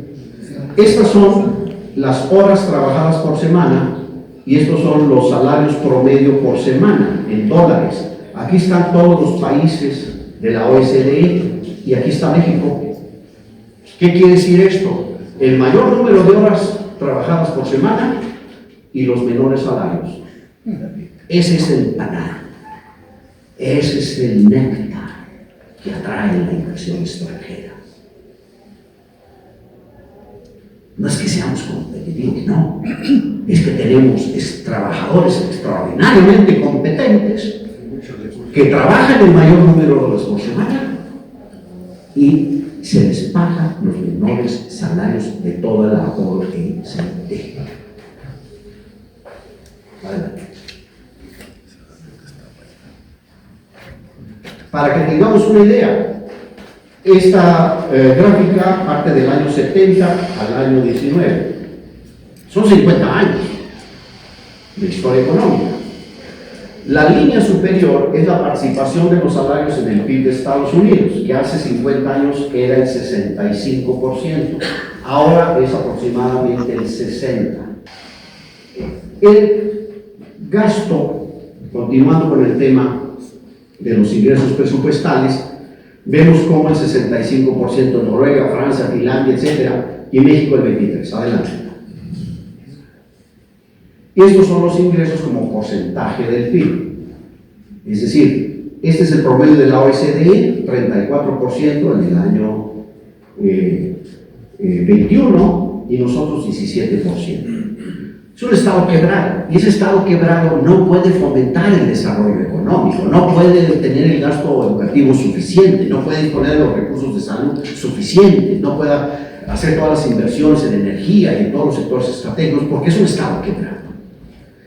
estas son las horas trabajadas por semana y estos son los salarios promedio por semana en dólares. Aquí están todos los países de la OCDE y aquí está México. ¿Qué quiere decir esto? El mayor número de horas trabajadas por semana y los menores salarios. Ese es el panal, ese es el néctar que atrae la inversión extranjera. No es que seamos competitivos, no, es que tenemos trabajadores extraordinariamente competentes que trabajan el mayor número de horas por semana y se les paga los menores salarios de toda la OECD. Adelante. Para que tengamos una idea, esta gráfica parte del año 70 al año 19. Son 50 años de historia económica. La línea superior es la participación de los salarios en el PIB de Estados Unidos, que hace 50 años era el 65%, ahora es aproximadamente el 60%. El gasto, continuando con el tema de los ingresos presupuestales, vemos como el 65% en Noruega, Francia, Finlandia, etcétera, y México el 23%. Adelante. Y estos son los ingresos como porcentaje del PIB. Es decir, este es el promedio de la OECD, 34% en el año 21 y nosotros 17%. Es un estado quebrado y ese estado quebrado no puede fomentar el desarrollo económico, no puede tener el gasto educativo suficiente, no puede disponer de los recursos de salud suficientes, no puede hacer todas las inversiones en energía y en todos los sectores estratégicos porque es un estado quebrado.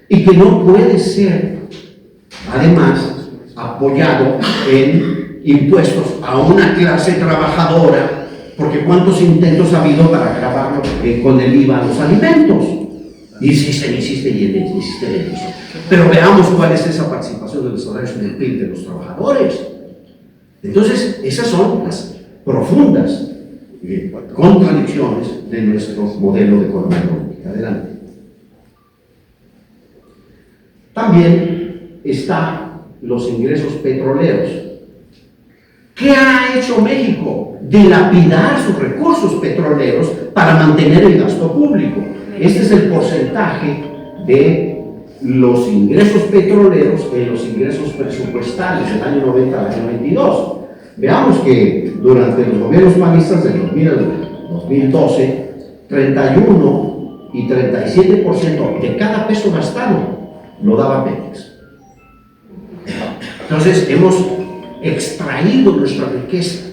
Y que no puede ser, además, apoyado en impuestos a una clase trabajadora, porque cuántos intentos ha habido para acabar con el IVA a los alimentos. Insisten en eso. Pero veamos cuál es esa participación de los salarios en el PIB de los trabajadores. Entonces, esas son las profundas contradicciones de nuestro modelo de economía económica. Adelante. También están los ingresos petroleros. ¿Qué ha hecho México? Dilapidar sus recursos petroleros para mantener el gasto público. Este es el porcentaje de los ingresos petroleros en los ingresos presupuestales del año 90 al año 22. Veamos que durante los gobiernos panistas del 2000 al 2012, 31 y 37% de cada peso gastado lo daba Pemex. Entonces hemos extraído nuestra riqueza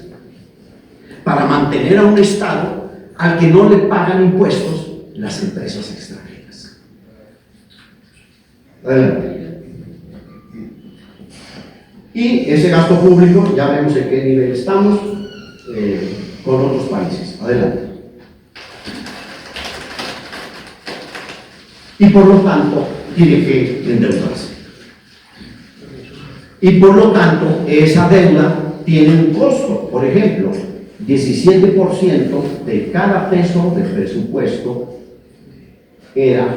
para mantener a un Estado al que no le pagan impuestos las empresas extranjeras. Y ese gasto público, ya vemos en qué nivel estamos con otros países. Adelante. Y por lo tanto, tiene que endeudarse. Y por lo tanto, esa deuda tiene un costo. Por ejemplo, 17% de cada peso del presupuesto era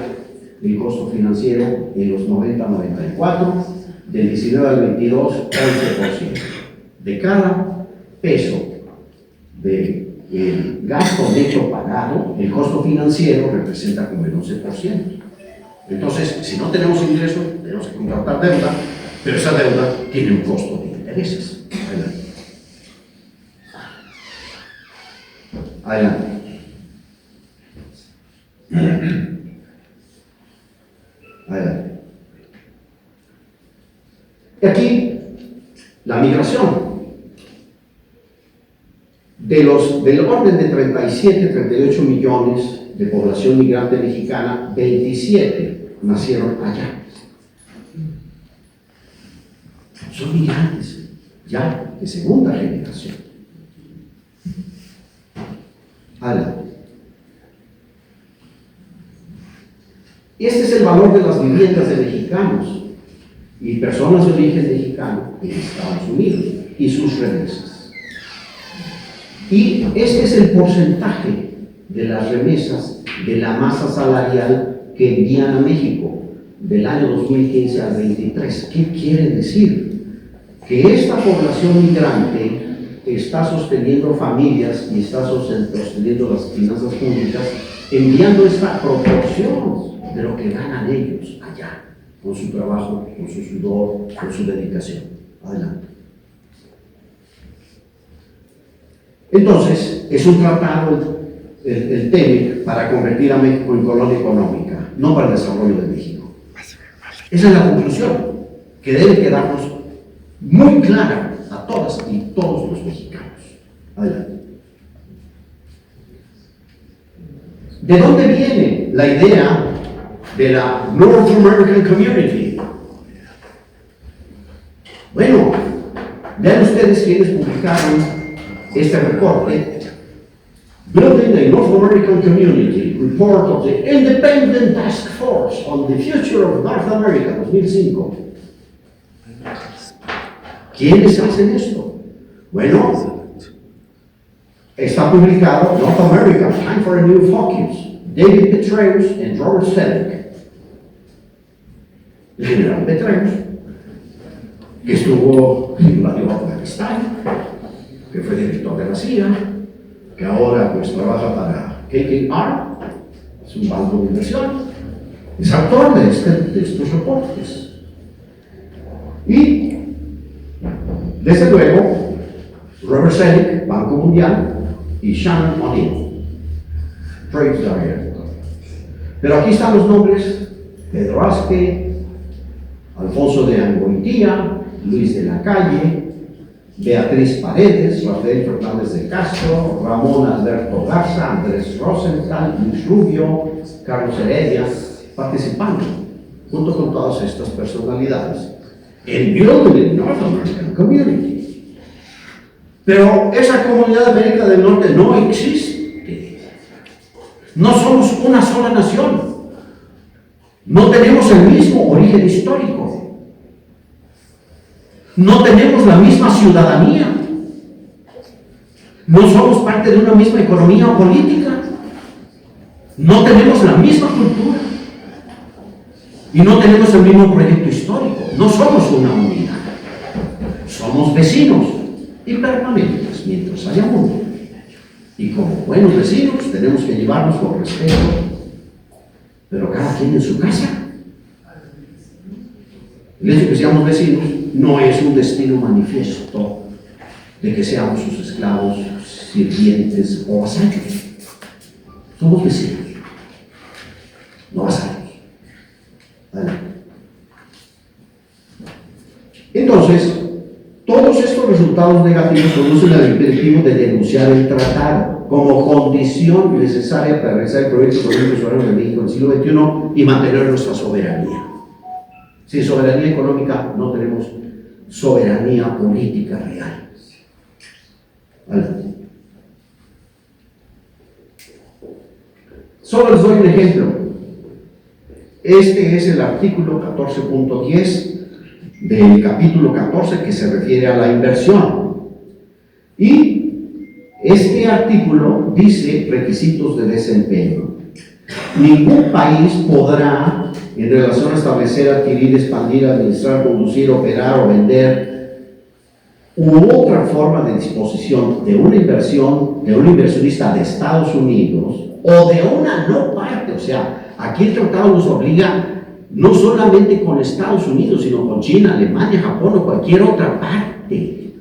el costo financiero en los 90-94, del 19 al 22, 11%. De cada peso del gasto neto pagado, el costo financiero representa como el 11%. Entonces, si no tenemos ingresos, tenemos que contratar deuda, pero esa deuda tiene un costo de intereses. Adelante. Adelante. Y aquí, la migración. Del orden de 37-38 millones de población migrante mexicana, 27 nacieron allá. Son migrantes, ya de segunda generación. Adelante. Este es el valor de las viviendas de mexicanos y personas de origen mexicano en Estados Unidos y sus remesas. Y este es el porcentaje de las remesas de la masa salarial que envían a México del año 2015 al 23. ¿Qué quiere decir? Que esta población migrante está sosteniendo familias y está sosteniendo las finanzas públicas enviando esta proporción de lo que ganan ellos allá, con su trabajo, con su sudor, con su dedicación. Adelante. Entonces, es un tratado, el TEMEC, para convertir a México en colonia económica, no para el desarrollo de México. Esa es la conclusión que debe quedarnos muy clara a todas y todos los mexicanos. Adelante. ¿De dónde viene la idea de la North American Community? Bueno, vean ustedes quienes publicaron este reporte. Building a North American Community, report of the Independent Task Force on the Future of North America, 2005. ¿Quiénes hacen esto? Bueno, está publicado North America, Time for a New Focus, David Petraeus y Robert Selleck. El general Petraeus, que estuvo en la guerra de Afganistán, que fue director de la CIA, que ahora pues trabaja para KKR, es un banco de inversión, es autor de estos reportes. Y, desde luego, Robert Selleck, Banco Mundial, y Shannon O'Neill, Trade Director. Pero aquí están los nombres: Pedro Aspe, Alfonso de Angoitía, Luis de la Calle, Beatriz Paredes, Rafael Fernández de Castro, Ramón Alberto Garza, Andrés Rosenthal, Luis Rubio, Carlos Heredia, participando junto con todas estas personalidades en Building North American Community. Pero esa comunidad de América del Norte no existe. No somos una sola nación. No tenemos el mismo origen histórico. No tenemos la misma ciudadanía. No somos parte de una misma economía o política. No tenemos la misma cultura. Y no tenemos el mismo proyecto histórico. No somos una unidad. Somos vecinos y permanentes mientras haya mundo. Y como buenos vecinos tenemos que llevarnos con respeto, pero cada quien en su casa. El hecho de que seamos vecinos no es un destino manifiesto de que seamos sus esclavos, sirvientes o vasallos. Somos vecinos, no vasallos. Adelante. Entonces, todos estos resultados negativos conducen al imperativo de denunciar el tratado como condición necesaria para realizar el proyecto económico soberano de México en el siglo XXI y mantener nuestra soberanía. Sin soberanía económica no tenemos soberanía política real. Adelante. Solo les doy un ejemplo. Este es el artículo 14.10 del capítulo 14 que se refiere a la inversión. Y este artículo dice requisitos de desempeño. Ningún país podrá, en relación a establecer, adquirir, expandir, administrar, conducir, operar o vender u otra forma de disposición de una inversión de un inversionista de Estados Unidos o de una no parte, o sea, aquí el tratado nos obliga no solamente con Estados Unidos, sino con China, Alemania, Japón o cualquier otra parte.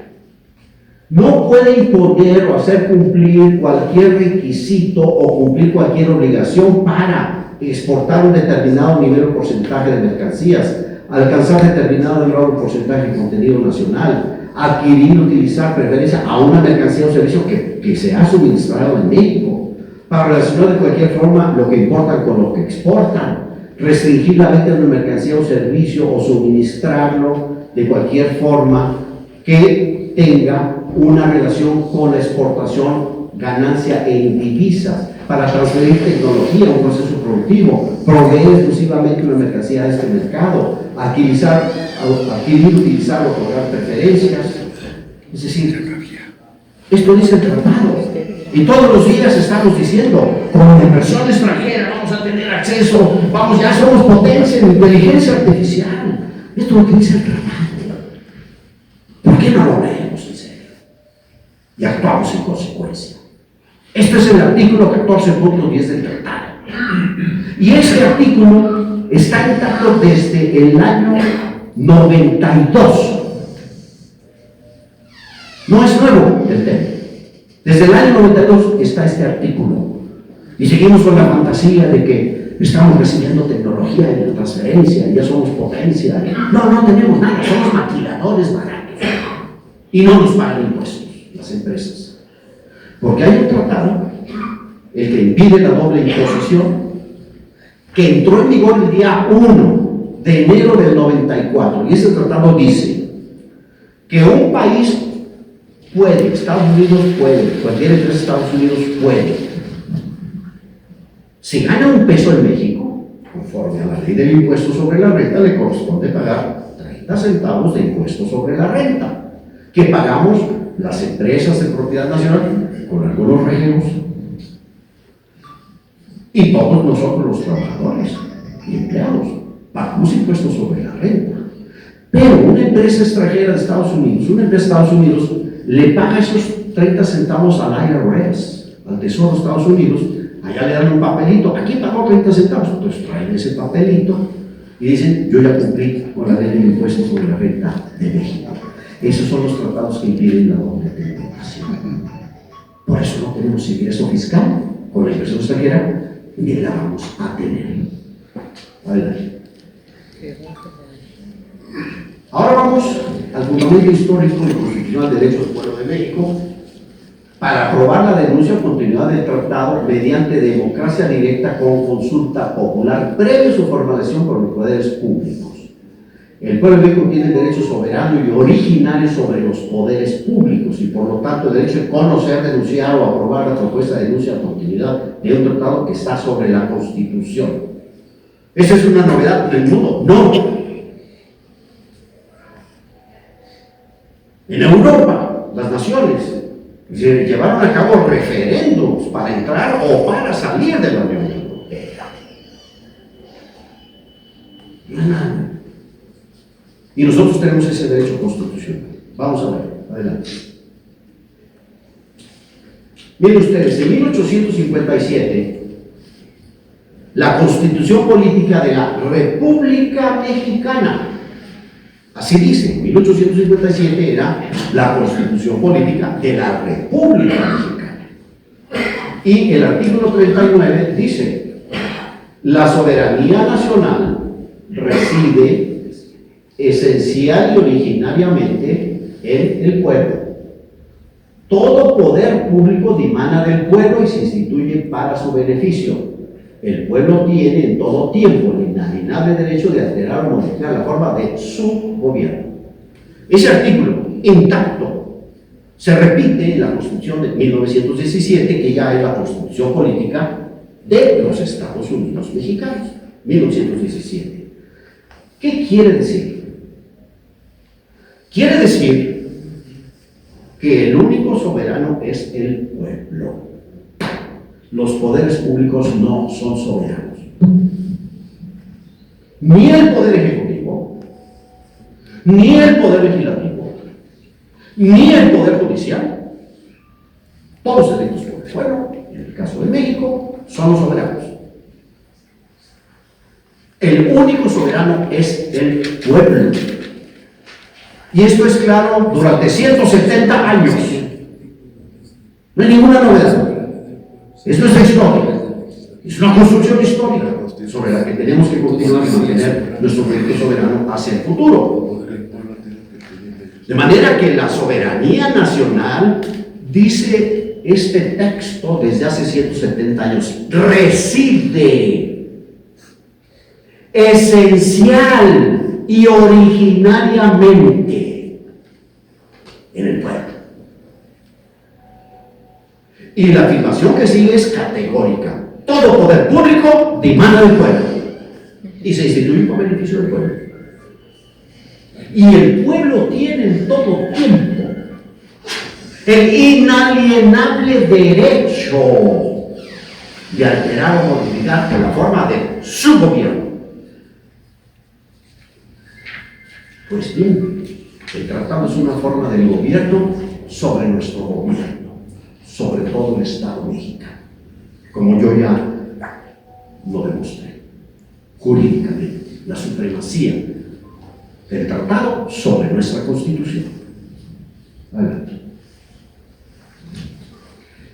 No puede imponer o hacer cumplir cualquier requisito o cumplir cualquier obligación para exportar un determinado nivel o porcentaje de mercancías, alcanzar determinado grado de porcentaje de contenido nacional, adquirir, utilizar preferencia a una mercancía o servicio que se ha suministrado en México, para relacionar de cualquier forma lo que importan con lo que exportan, restringir la venta de una mercancía o servicio o suministrarlo de cualquier forma que tenga una relación con la exportación, ganancia en divisas, para transferir tecnología, un proceso productivo, proveer exclusivamente una mercancía a este mercado, adquirir, utilizar o otorgar preferencias. Es decir, esto dice el tratado. Y todos los días estamos diciendo, con la inversión extranjera vamos a tener acceso, ya somos potencia en inteligencia artificial. Esto es lo que dice el tratado. ¿Por qué no lo leemos en serio? Y actuamos en consecuencia. Esto es el artículo 14.10 del tratado. Y este artículo está intacto desde el año 92. No es nuevo el tema. Desde el año 92 está este artículo. Y seguimos con la fantasía de que estamos recibiendo tecnología y la transferencia, y ya somos potencia. No tenemos nada, somos maquiladores baratos. Y no nos pagan impuestos las empresas. Porque hay un tratado, el que impide la doble imposición, que entró en vigor el día 1 de enero del 94. Y ese tratado dice que un país puede, Estados Unidos puede, cualquier empresa de Estados Unidos puede, si gana un peso en México, conforme a la ley del impuesto sobre la renta, le corresponde pagar 30 centavos de impuesto sobre la renta, que pagamos las empresas de propiedad nacional con algunos regios y todos nosotros los trabajadores y empleados pagamos impuestos sobre la renta. Pero una empresa extranjera de Estados Unidos, le paga esos 30 centavos al IRS, al Tesoro de Estados Unidos. Allá le dan un papelito, aquí pagó 30 centavos, entonces traen ese papelito y dicen, yo ya cumplí con la ley del impuesto sobre la renta de México. Esos son los tratados que impiden la doble tributación. Por eso no tenemos ingreso fiscal con la inversión extranjera, ni la vamos a tener. Adelante. Ahora vamos al fundamento histórico y constitucional del derecho del pueblo de México para aprobar la denuncia o continuidad del tratado mediante democracia directa con consulta popular previo su formalización por los poderes públicos. El pueblo de México tiene el derecho soberano y originario sobre los poderes públicos y por lo tanto el derecho de conocer, denunciar o aprobar la propuesta de denuncia o continuidad de un tratado que está sobre la Constitución. ¿Esa es una novedad del mundo? No. En Europa, las naciones se llevaron a cabo referendos para entrar o para salir de la Unión Europea. Y nosotros tenemos ese derecho constitucional. Vamos a ver, adelante. Miren ustedes, en 1857, la Constitución Política de la República Mexicana, así dice, 1857 era la Constitución Política de la República Mexicana. Y el artículo 39 dice, la soberanía nacional reside esencial y originariamente en el pueblo. Todo poder público dimana del pueblo y se instituye para su beneficio. El pueblo tiene en todo tiempo el inalienable derecho de alterar o modificar la forma de su gobierno. Ese artículo intacto se repite en la Constitución de 1917, que ya es la Constitución Política de los Estados Unidos Mexicanos, 1917. ¿Qué quiere decir? Quiere decir que el único soberano es es el pueblo. Los poderes públicos no son soberanos. Ni el poder ejecutivo, ni el poder legislativo, ni el poder judicial. Todos electos por el pueblo, en el caso de México, son los soberanos. El único soberano es el pueblo. Y esto es claro durante 170 años. No hay ninguna novedad. Esto es la historia. Es una construcción histórica sobre la que tenemos que continuar y mantener nuestro proyecto soberano hacia el futuro. De manera que la soberanía nacional, dice este texto desde hace 170 años, reside esencial y originariamente en el pueblo. Y la afirmación que sigue es categórica. Todo poder público dimana del pueblo y se instituye por beneficio del pueblo. Y el pueblo tiene en todo tiempo el inalienable derecho de alterar o modificar la forma de su gobierno. Pues bien, el tratado es una forma del gobierno sobre nuestro gobierno, sobre todo el Estado mexicano, como yo ya lo demostré, jurídicamente, la supremacía del tratado sobre nuestra Constitución. Adelante.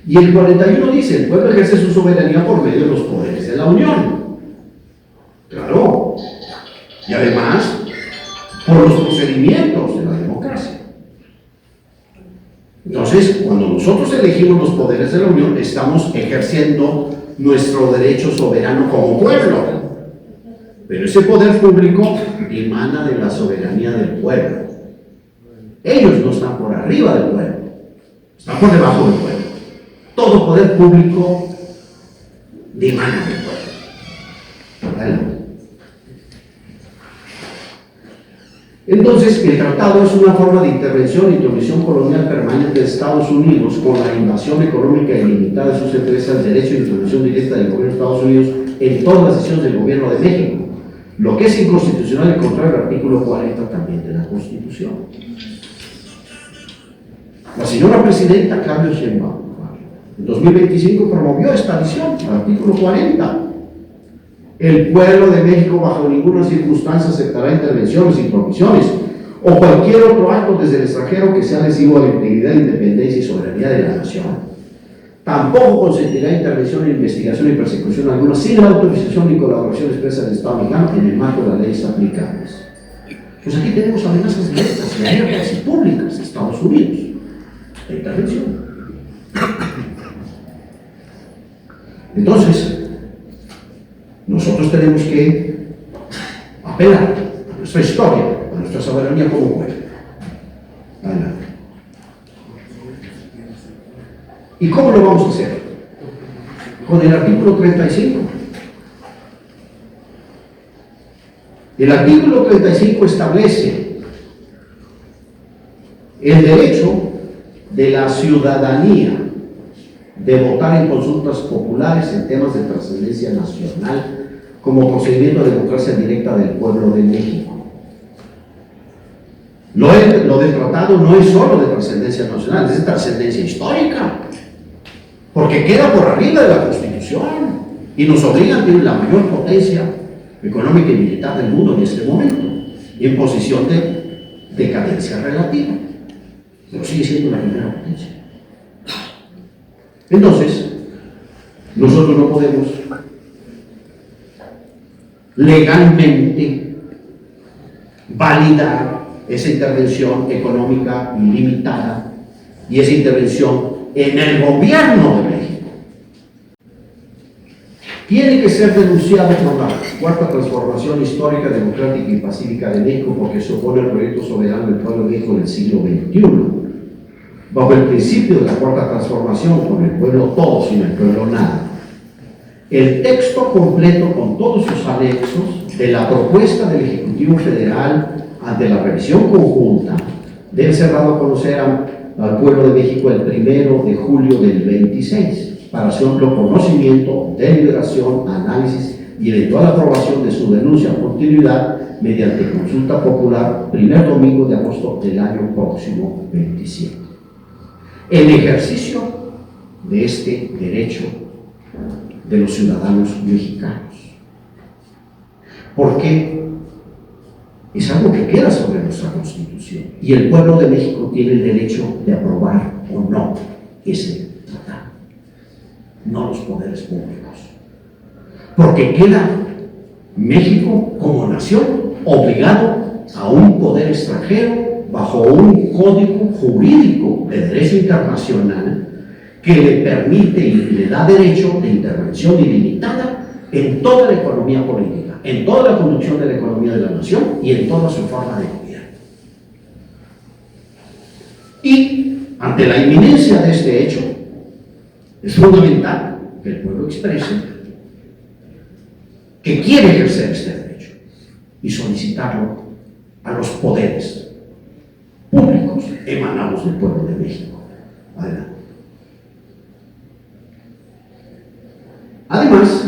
Y el 41 dice, el pueblo ejerce su soberanía por medio de los poderes de la Unión. Claro. Y además, por los procedimientos de la democracia. Entonces, cuando nosotros elegimos los poderes de la Unión, estamos ejerciendo nuestro derecho soberano como pueblo. Pero ese poder público emana de la soberanía del pueblo. Ellos no están por arriba del pueblo, están por debajo del pueblo. Todo poder público emana del pueblo. Adelante. Entonces, el tratado es una forma de intervención e intromisión colonial permanente de Estados Unidos con la invasión económica ilimitada de sus empresas, derecho de intervención directa del gobierno de Estados Unidos en todas las decisiones del gobierno de México, lo que es inconstitucional y contrario al artículo 40 también de la Constitución. La señora presidenta Claudia Sheinbaum en 2025 promovió esta adición al artículo 40. El pueblo de México bajo ninguna circunstancia aceptará intervenciones y provisiones o cualquier otro acto desde el extranjero que sea lesivo a la integridad, independencia y soberanía de la nación. Tampoco consentirá intervención, investigación y persecución alguna sin la autorización ni colaboración expresa del Estado mexicano en el marco de las leyes aplicables. Pues aquí tenemos amenazas directas, abiertas y públicas de Estados Unidos de intervención. Entonces, nosotros tenemos que apelar a nuestra historia, a nuestra soberanía como pueblo. Adelante. ¿Y cómo lo vamos a hacer? Con el artículo 35. El artículo 35 establece el derecho de la ciudadanía de votar en consultas populares en temas de trascendencia nacional como procedimiento de democracia directa del pueblo de México. Lo del tratado no es solo de trascendencia nacional, es de trascendencia histórica, porque queda por arriba de la Constitución y nos obliga a tener la mayor potencia económica y militar del mundo en este momento, y en posición de decadencia relativa, pero sigue siendo la primera potencia. Entonces, nosotros no podemos legalmente validar esa intervención económica ilimitada y esa intervención en el gobierno de México. Tiene que ser denunciado por la cuarta transformación histórica, democrática y pacífica de México porque se opone al proyecto soberano del pueblo de México en el siglo XXI. Bajo el principio de la cuarta transformación, con el pueblo todo, sin el pueblo nada. El texto completo con todos sus anexos de la propuesta del Ejecutivo Federal ante la revisión conjunta debe ser dado a conocer a al pueblo de México el 1 de julio del 26 para su amplio conocimiento, deliberación, análisis y eventual aprobación de su denuncia o continuidad mediante consulta popular primer domingo de agosto del año próximo 27. El ejercicio de este derecho de los ciudadanos mexicanos. Porque es algo que queda sobre nuestra Constitución y el pueblo de México tiene el derecho de aprobar o no ese tratado, no los poderes públicos. Porque queda México como nación obligado a un poder extranjero bajo un código jurídico de derecho internacional que le permite y le da derecho de intervención ilimitada en toda la economía política, en toda la conducción de la economía de la nación y en toda su forma de gobierno. Y ante la inminencia de este hecho, es fundamental que el pueblo exprese que quiere ejercer este derecho y solicitarlo a los poderes públicos emanados del pueblo de México. Adelante. Además,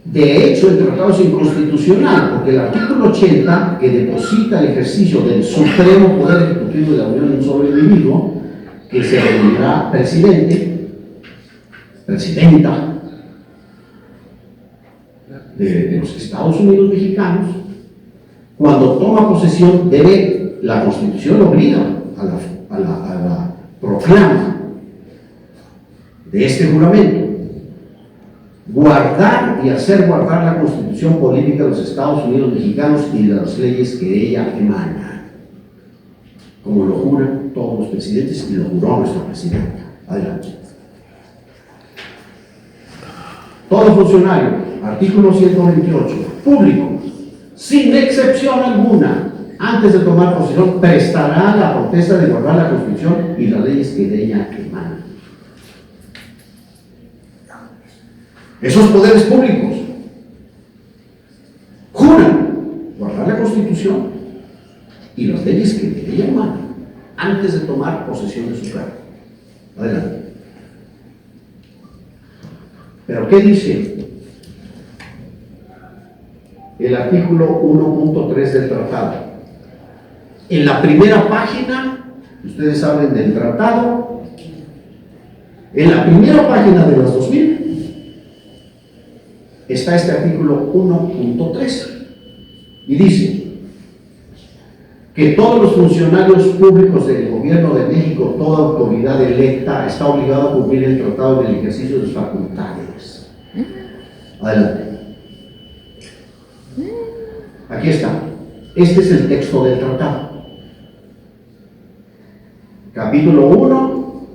de hecho, el tratado es inconstitucional porque el artículo 80, que deposita el ejercicio del supremo poder ejecutivo de la Unión en un solo individuo, que se denominará presidente, presidenta de los Estados Unidos mexicanos, cuando toma posesión la Constitución obliga a la proclama de este juramento, guardar y hacer guardar la Constitución política de los Estados Unidos mexicanos y de las leyes que de ella emanan, como lo juran todos los presidentes y lo juró nuestra presidenta. Adelante. Todo funcionario, artículo 128, público, sin excepción alguna, antes de tomar posesión, prestará la protesta de guardar la Constitución y las leyes que de ella emanan. Esos poderes públicos juran guardar la Constitución y las leyes que de ella emanan antes de tomar posesión de su cargo. Adelante. ¿Pero qué dice el artículo 1.3 del tratado? En la primera página, ustedes saben del tratado, en la primera página de las 2000 está este artículo 1.3 y dice que todos los funcionarios públicos del gobierno de México, toda autoridad electa, está obligado a cumplir el tratado en el ejercicio de sus facultades. Adelante. Aquí está. Este es el texto del tratado. Capítulo 1,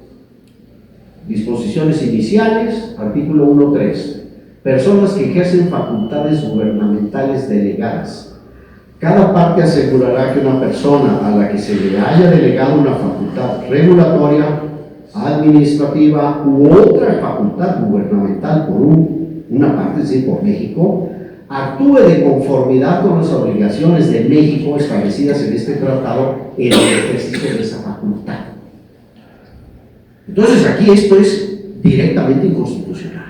disposiciones iniciales, artículo 1.3. Personas que ejercen facultades gubernamentales delegadas. Cada parte asegurará que una persona a la que se le haya delegado una facultad regulatoria, administrativa u otra facultad gubernamental por una parte, es decir, por México, actúe de conformidad con las obligaciones de México establecidas en este tratado en el ejercicio de esa facultad. Entonces aquí esto es directamente inconstitucional.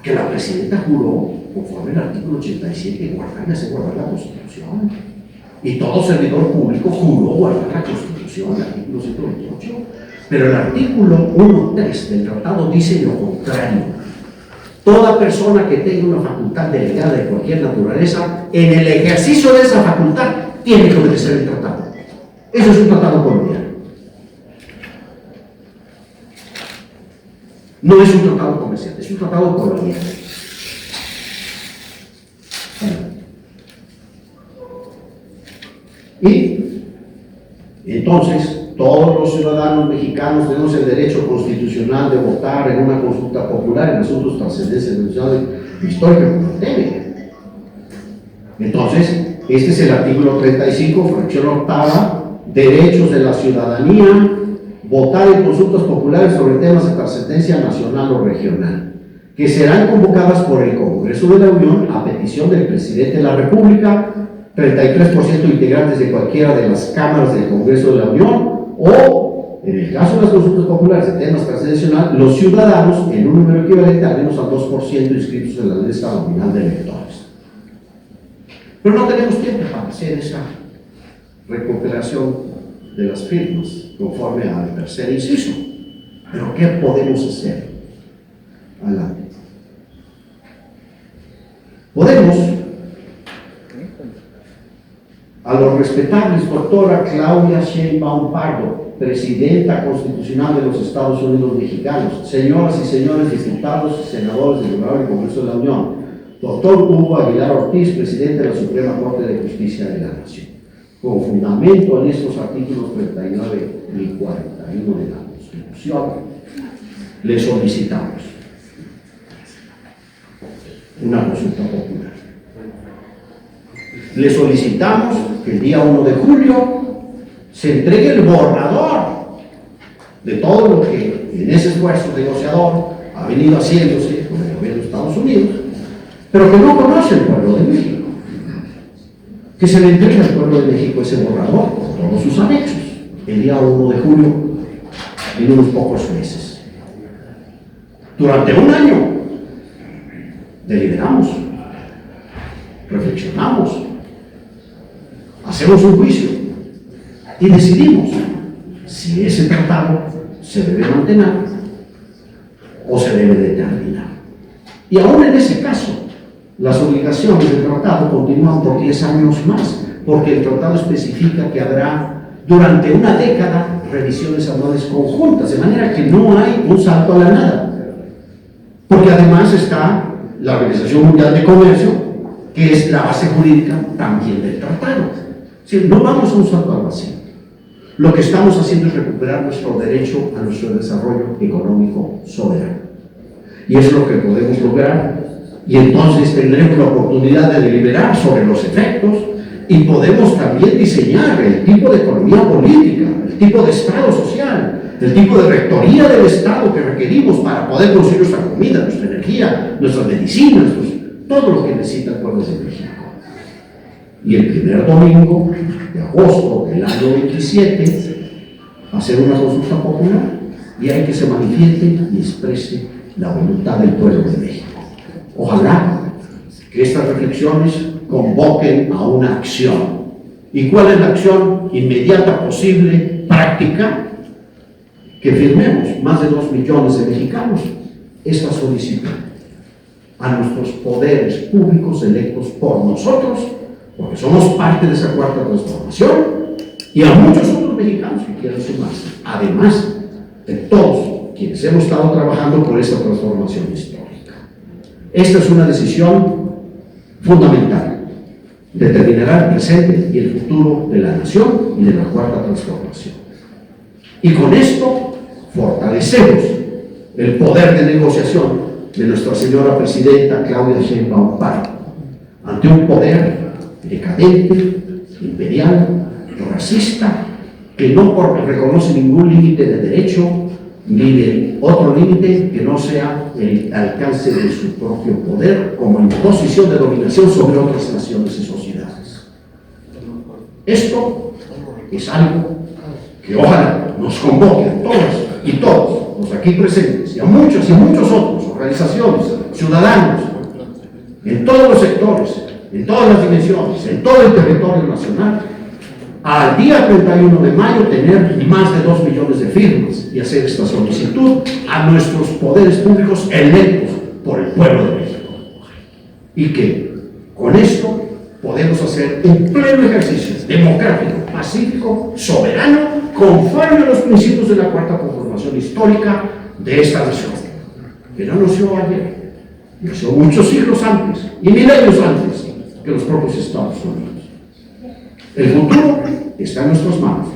Que la presidenta juró, conforme al artículo 87, guardar y hacer guardar la Constitución. Y todo servidor público juró guardar la Constitución, el artículo 128. Pero el artículo 1.3 del tratado dice lo contrario. Toda persona que tenga una facultad delegada de cualquier naturaleza, en el ejercicio de esa facultad, tiene que obedecer el tratado. Eso es un tratado colonial. No es un tratado comercial, es un tratado colonial. Y entonces todos los ciudadanos mexicanos tenemos el derecho constitucional de votar en una consulta popular en asuntos trascendentes nacionales históricos como debe. Entonces, este es el artículo 35, fracción octava, derechos de la ciudadanía, votar en consultas populares sobre temas de trascendencia nacional o regional, que serán convocadas por el Congreso de la Unión a petición del presidente de la República 33% integrantes de cualquiera de las cámaras del Congreso de la Unión, o, en el caso de las consultas populares de temas trascendencionales, los ciudadanos en un número equivalente al menos al 2% inscritos en la lista nominal de electores. Pero no tenemos tiempo para hacer esa recuperación de las firmas conforme al tercer inciso. Pero ¿qué podemos hacer? Adelante. Podemos, a los respetables doctora Claudia Sheinbaum Pardo, presidenta constitucional de los Estados Unidos mexicanos, señoras y señores diputados y senadores del Honorable Congreso de la Unión, doctor Hugo Aguilar Ortiz, presidente de la Suprema Corte de Justicia de la Nación, con fundamento en estos artículos 39 y 41 de la Constitución, le solicitamos una consulta popular. Le solicitamos que el día 1 de julio se entregue el borrador de todo lo que en ese esfuerzo negociador ha venido haciéndose con el gobierno de Estados Unidos, pero que no conoce el pueblo de México. Que se le entregue al pueblo de México ese borrador con todos sus anexos el día 1 de julio, en unos pocos meses. Durante un año deliberamos, reflexionamos, hacemos un juicio y decidimos si ese tratado se debe mantener o se debe determinar. Y aún en ese caso, las obligaciones del tratado continúan por 10 años más, porque el tratado especifica que habrá durante una década revisiones anuales conjuntas, de manera que no hay un salto a la nada. Porque además está la Organización Mundial de Comercio, que es la base jurídica también del tratado. Es decir, no vamos a un salto al vacío. Lo que estamos haciendo es recuperar nuestro derecho a nuestro desarrollo económico soberano. Y es lo que podemos lograr. Y entonces tendremos la oportunidad de deliberar sobre los efectos y podemos también diseñar el tipo de economía política, el tipo de Estado social, el tipo de rectoría del Estado que requerimos para poder producir nuestra comida, nuestra energía, nuestras medicinas, todo lo que necesita el pueblo de México. Y el primer domingo de agosto del año 27, hacer una consulta popular y hay que se manifieste y exprese la voluntad del pueblo de México. Ojalá que estas reflexiones convoquen a una acción. ¿Y cuál es la acción inmediata, posible, práctica? Que firmemos más de 2 millones de mexicanos esta solicitud a nuestros poderes públicos electos por nosotros, porque somos parte de esa cuarta transformación, y a muchos otros mexicanos que quieran sumarse, además de todos quienes hemos estado trabajando por esta transformación histórica. Esta es una decisión fundamental. Determinará el presente y el futuro de la nación y de la cuarta transformación. Y con esto fortalecemos el poder de negociación de nuestra señora presidenta Claudia Sheinbaum Pardo ante un poder decadente, imperial, racista, que no reconoce ningún límite de derecho ni de otro límite que no sea el alcance de su propio poder como imposición de dominación sobre otras naciones y sociedades. Esto es algo que ojalá nos convoque a todas y todos los aquí presentes y a muchos y muchos otros, organizaciones, ciudadanos, en todos los sectores, en todas las dimensiones, en todo el territorio nacional, al día 31 de mayo tener más de 2 millones de firmas y hacer esta solicitud a nuestros poderes públicos electos por el pueblo de México. Y que con esto podemos hacer un pleno ejercicio democrático, pacífico, soberano, conforme a los principios de la cuarta conformación histórica de esta nación, que no nació ayer, nació muchos siglos antes y milenios antes que los propios Estados Unidos. El futuro está en nuestras manos,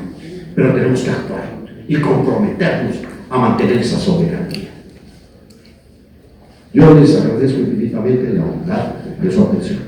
pero tenemos que actuar y comprometernos a mantener esa soberanía. Yo les agradezco infinitamente la bondad de su atención.